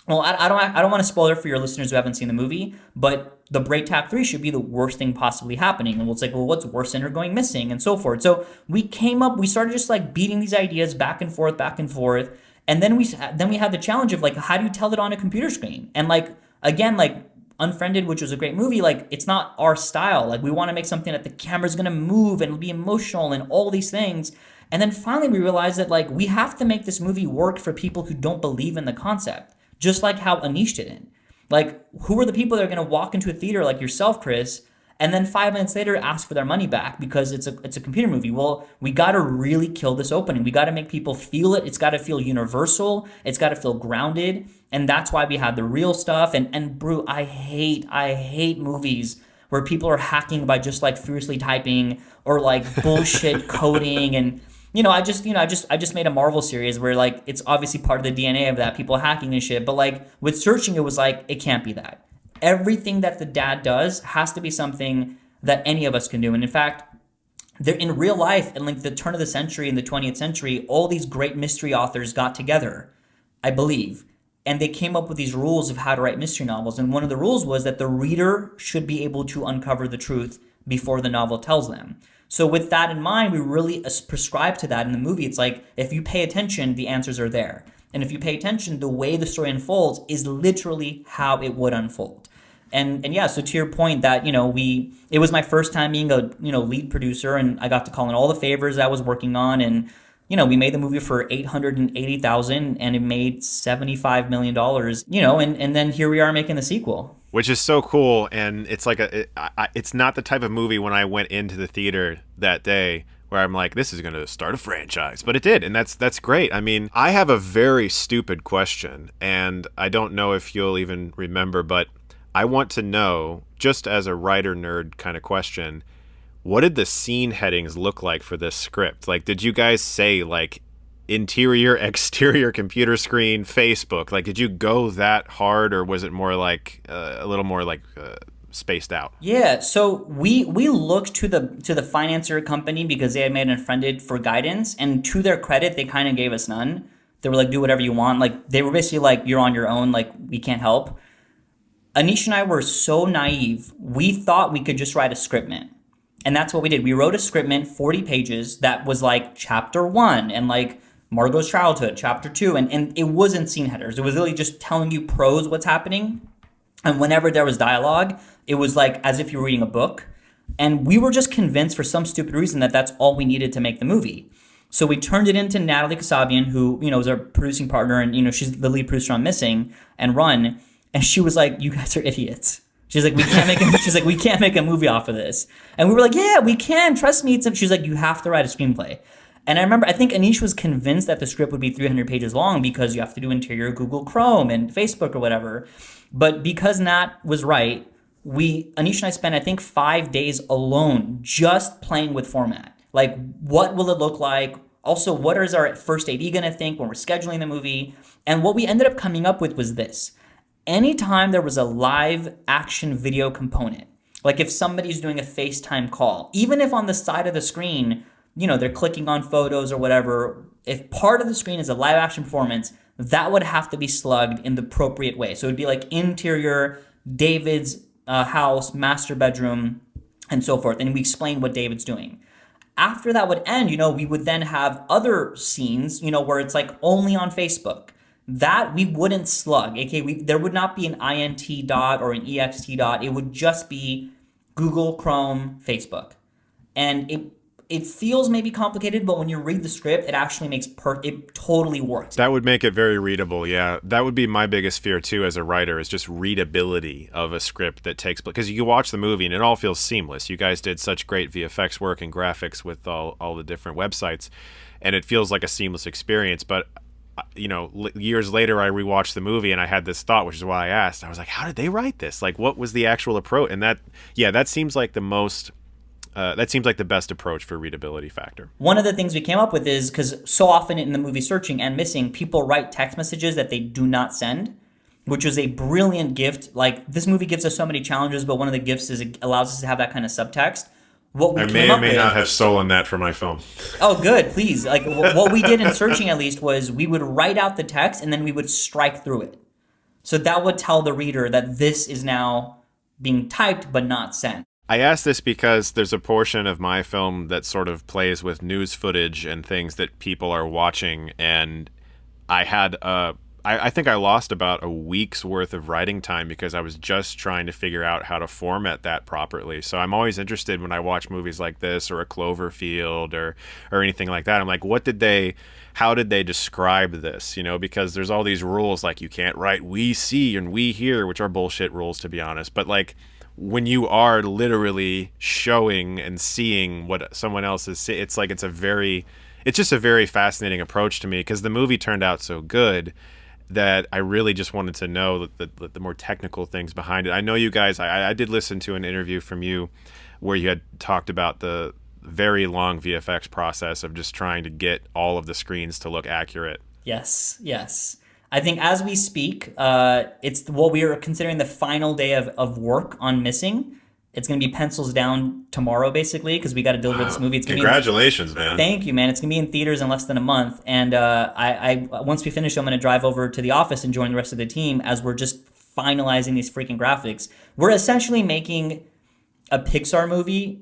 Well, I don't want to spoil it for your listeners who haven't seen the movie, but the break to Act 3 should be the worst thing possibly happening. And it's like, well, what's worse than her going missing and so forth. So we started just like beating these ideas back and forth. And then we had the challenge of like, how do you tell it on a computer screen? And like, again, like Unfriended, which was a great movie, like it's not our style. Like we want to make something that the camera's going to move and it'll be emotional and all these things. And then finally we realized that like we have to make this movie work for people who don't believe in the concept, just like how Anish didn't. Like, who are the people that are going to walk into a theater like yourself, Chris, and then 5 minutes later ask for their money back because it's a computer movie? Well, we got to really kill this opening. We got to make people feel it. It's got to feel universal. It's got to feel grounded. And that's why we had the real stuff. And Brew, I hate movies where people are hacking by just like fiercely typing or like bullshit coding. And I just made a Marvel series where like it's obviously part of the DNA of that, people hacking and shit. But like with searching, it was like, it can't be that. Everything that the dad does has to be something that any of us can do. And in fact, they're in real life, in like the turn of the century, in the 20th century, all these great mystery authors got together, I believe, and they came up with these rules of how to write mystery novels. And one of the rules was that the reader should be able to uncover the truth before the novel tells them. So with that in mind, we really prescribe to that in the movie. It's like, if you pay attention, the answers are there. And if you pay attention, the way the story unfolds is literally how it would unfold. And yeah, so to your point that, it was my first time being a, lead producer, and I got to call in all the favors I was working on. And, we made the movie for $880,000 and it made $75 million, and then here we are making the sequel. Which is so cool. And it's like it's not the type of movie when I went into the theater that day where I'm like, this is going to start a franchise. But it did. And that's great. I mean, I have a very stupid question, and I don't know if you'll even remember, but I want to know, just as a writer nerd kind of question, what did the scene headings look like for this script? Like, did you guys say like interior, exterior, computer screen, Facebook? Like, did you go that hard, or was it more like a little more like spaced out? Yeah, so we looked to the financier company because they had made Unfriended for guidance, and to their credit, they kind of gave us none. They were like, do whatever you want. Like, they were basically like, you're on your own. Like, we can't help. Anish and I were so naive. We thought we could just write a scriptment. And that's what we did. We wrote a scriptment, 40 pages, that was like chapter 1 and like Margot's childhood, chapter 2. And it wasn't scene headers. It was really just telling you prose what's happening. And whenever there was dialogue, It was like as if you were reading a book. And we were just convinced for some stupid reason that that's all we needed to make the movie. So we turned it into Natalie Kasabian, who, was our producing partner, and, she's the lead producer on Missing and Run. And she was like, "You guys are idiots." She's like, we can't make a movie off of this. And we were like, "Yeah, we can. Trust me." She's like, "You have to write a screenplay." And I think Anish was convinced that the script would be 300 pages long because you have to do interior Google Chrome and Facebook or whatever. But because Nat was right, Anish and I spent, I think, 5 days alone just playing with format. Like, what will it look like? Also, what is our first AD going to think when we're scheduling the movie? And what we ended up coming up with was this. Anytime there was a live action video component, like if somebody's doing a FaceTime call, even if on the side of the screen, they're clicking on photos or whatever, if part of the screen is a live action performance, that would have to be slugged in the appropriate way. So it'd be like interior, David's house, master bedroom, and so forth. And we explain what David's doing. After that would end, we would then have other scenes, where it's like only on Facebook. That we wouldn't slug. Okay, there would not be an INT dot or an EXT dot. It would just be Google, Chrome, Facebook. And it feels maybe complicated, but when you read the script, it actually makes it totally works. That would make it very readable, yeah. That would be my biggest fear, too, as a writer, is just readability of a script that takes place. Because you watch the movie and it all feels seamless. You guys did such great VFX work and graphics with all the different websites, and it feels like a seamless experience. But years later, I rewatched the movie and I had this thought, which is why I asked. I was like, how did they write this? Like, what was the actual approach? And that seems like the most... that seems like the best approach for readability factor. One of the things we came up with is, because so often in the movie Searching and Missing, people write text messages that they do not send, which was a brilliant gift. Like, this movie gives us so many challenges, but one of the gifts is it allows us to have that kind of subtext. I may or may not have stolen that from my film. Oh, good, please. Like, what we did in Searching, at least, was we would write out the text and then we would strike through it. So that would tell the reader that this is now being typed but not sent. I ask this because there's a portion of my film that sort of plays with news footage and things that people are watching, and I had I think I lost about a week's worth of writing time because I was just trying to figure out how to format that properly. So I'm always interested when I watch movies like this or a Cloverfield or anything like that. I'm like, how did they describe this? Because there's all these rules, like you can't write "we see" and "we hear," which are bullshit rules, to be honest. But like, when you are literally showing and seeing what someone else is seeing, it's just a very fascinating approach to me, because the movie turned out so good that I really just wanted to know the more technical things behind it. I know you guys, I did listen to an interview from you where you had talked about the very long VFX process of just trying to get all of the screens to look accurate. Yes. I think as we speak, it's what we are considering the final day of work on Missing. It's going to be pencils down tomorrow, basically, because we got to deliver this movie. Congratulations, man. Thank you, man. It's going to be in theaters in less than a month. And I once we finish, I'm going to drive over to the office and join the rest of the team as we're just finalizing these freaking graphics. We're essentially making a Pixar movie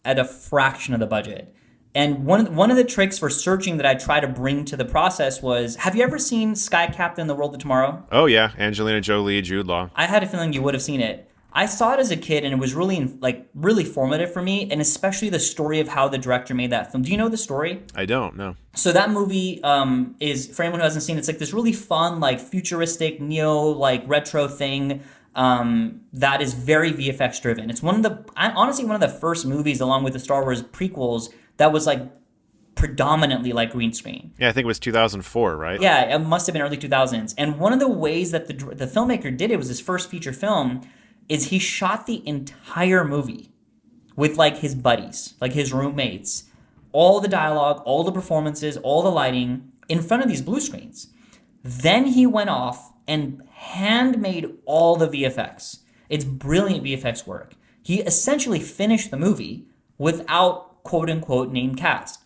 at a fraction of the budget. And one of the tricks for Searching that I try to bring to the process was, have you ever seen Sky Captain: The World of Tomorrow? Oh, yeah. Angelina Jolie, Jude Law. I had a feeling you would have seen it. I saw it as a kid, and it was really formative for me, and especially the story of how the director made that film. Do you know the story? I don't, no. So that movie is, for anyone who hasn't seen it, it's like this really fun, like futuristic, retro thing that is very VFX driven. It's honestly one of the first movies, along with the Star Wars prequels, that was like predominantly like green screen. Yeah, I think it was 2004, right? Yeah, it must have been early 2000s. And one of the ways that the filmmaker did it, was his first feature film, is he shot the entire movie with like his buddies, like his roommates, all the dialogue, all the performances, all the lighting in front of these blue screens. Then he went off and handmade all the VFX. It's brilliant VFX work. He essentially finished the movie without quote unquote name cast.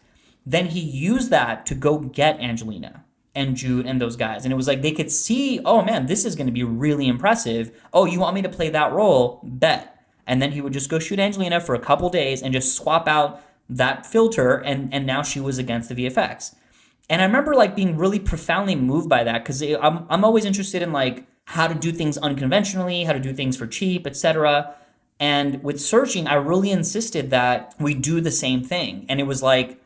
Then he used that to go get Angelina and Jude and those guys. And it was like they could see, oh man, this is going to be really impressive. Oh, you want me to play that role? Bet. And then he would just go shoot Angelina for a couple days and just swap out that filter, and now she was against the VFX. And I remember like being really profoundly moved by that, because I'm always interested in like how to do things unconventionally, how to do things for cheap, etc. And with Searching, I really insisted that we do the same thing. And it was like,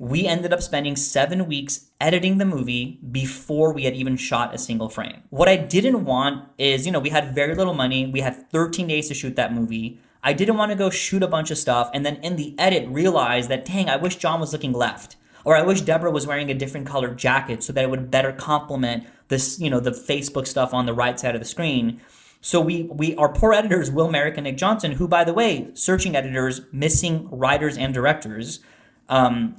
we ended up spending 7 weeks editing the movie before we had even shot a single frame. What I didn't want is, we had very little money. We had 13 days to shoot that movie. I didn't want to go shoot a bunch of stuff and then in the edit realize that, dang, I wish John was looking left. Or I wish Deborah was wearing a different colored jacket so that it would better complement this, the Facebook stuff on the right side of the screen. So our poor editors, Will Merrick and Nick Johnson, who, by the way, Searching editors, missing writers and directors,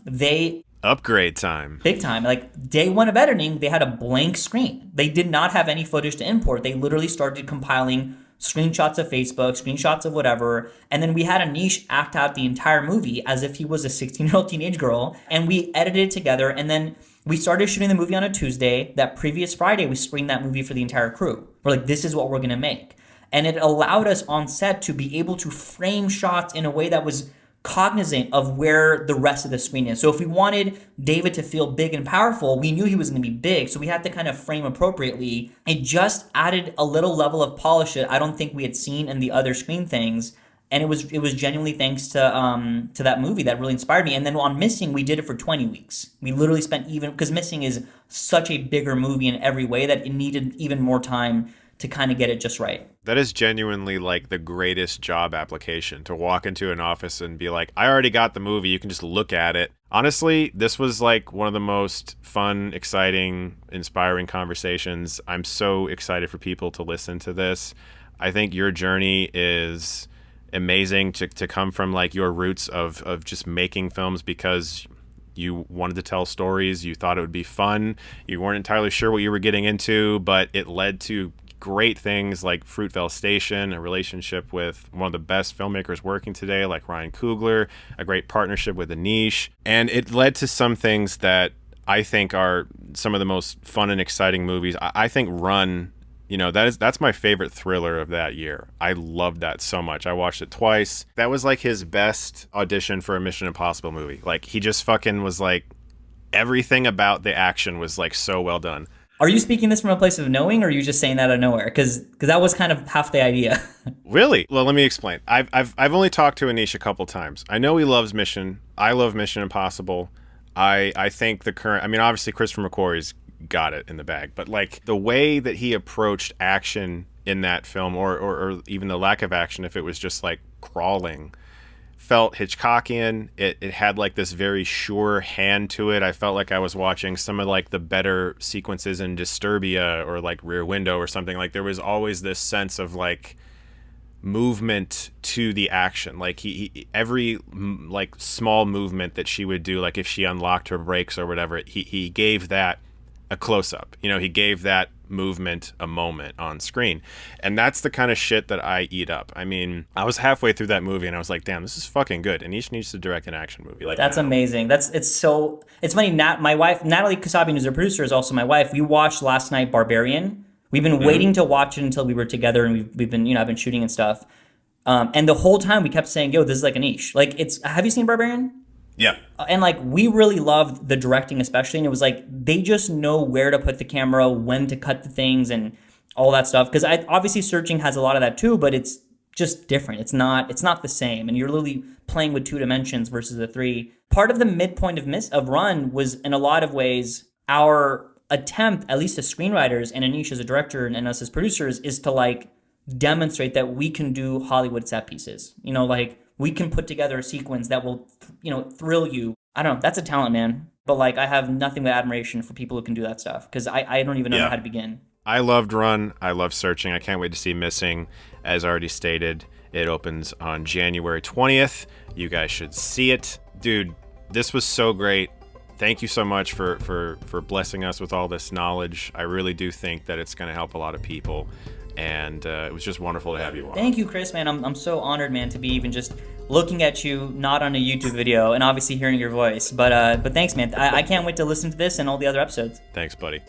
they upgrade time. Big time. Like day one of editing, they had a blank screen. They did not have any footage to import. They literally started compiling screenshots of Facebook, screenshots of whatever. And then we had Anish act out the entire movie as if he was a 16-year-old teenage girl. And we edited it together. And then we started shooting the movie on a Tuesday. That previous Friday, we screened that movie for the entire crew. We're like, this is what we're going to make. And it allowed us on set to be able to frame shots in a way that was cognizant of where the rest of the screen is. So if we wanted David to feel big and powerful, we knew he was going to be big, so we had to kind of frame appropriately. It just added a little level of polish that I don't think we had seen in the other screen things, and it was genuinely thanks to that movie that really inspired me. And then on Missing, we did it for 20 weeks. We literally spent because Missing is such a bigger movie in every way that it needed even more time to kind of get it just right. That is genuinely like the greatest job application, to walk into an office and be like, I already got the movie, you can just look at it. Honestly, this was like one of the most fun, exciting, inspiring conversations. I'm so excited for people to listen to this. I think your journey is amazing to come from like your roots of just making films because you wanted to tell stories, you thought it would be fun, you weren't entirely sure what you were getting into, but it led to great things like Fruitvale Station, a relationship with one of the best filmmakers working today, like Ryan Coogler, a great partnership with Anish. And it led to some things that I think are some of the most fun and exciting movies. I think Run, that's my favorite thriller of that year. I loved that so much. I watched it twice. That was like his best audition for a Mission Impossible movie. Like he just fucking was like, everything about the action was like so well done. Are you speaking this from a place of knowing, or are you just saying that out of nowhere? Because that was kind of half the idea. Really? Well, let me explain. I've only talked to Anish a couple times. I know he loves Mission. I love Mission Impossible. I think obviously Christopher McQuarrie's got it in the bag, but like the way that he approached action in that film, or even the lack of action, if it was just like crawling, felt Hitchcockian. It had like this very sure hand to it. I felt like I was watching some of like the better sequences in Disturbia or like Rear Window or something. Like there was always this sense of like movement to the action. Like he every like small movement that she would do, like if she unlocked her brakes or whatever, he gave that a close-up. He gave that movement a moment on screen. And that's the kind of shit that I eat up. I mean, I was halfway through that movie and I was like, damn, this is fucking good. Anish needs to direct an action movie. Like that's amazing. It's funny. My wife, Natalie Kasabian, who's a producer, is also my wife. We watched last night Barbarian. We've been waiting to watch it until we were together, and we've been, I've been shooting and stuff. And the whole time we kept saying, yo, this is like Anish. Like have you seen Barbarian? Yeah. And like we really loved the directing especially, and it was like they just know where to put the camera, when to cut the things and all that stuff. Because obviously Searching has a lot of that too, but it's just different. It's not the same, and you're literally playing with 2 dimensions versus the 3. Part of the midpoint of Run was in a lot of ways our attempt, at least as screenwriters and Anish as a director and us as producers, is to like demonstrate that we can do Hollywood set pieces. Like we can put together a sequence that will, thrill you. I don't know. That's a talent, man. But like, I have nothing but admiration for people who can do that stuff because I don't even know how to begin. I loved Run. I love Searching. I can't wait to see Missing. As already stated, it opens on January 20th. You guys should see it. Dude, this was so great. Thank you so much for blessing us with all this knowledge. I really do think that it's going to help a lot of people. And it was just wonderful to have you on. Thank you, Chris, man. I'm so honored, man, to be even just looking at you, not on a YouTube video, and obviously hearing your voice. But thanks, man. I can't wait to listen to this and all the other episodes. Thanks, buddy.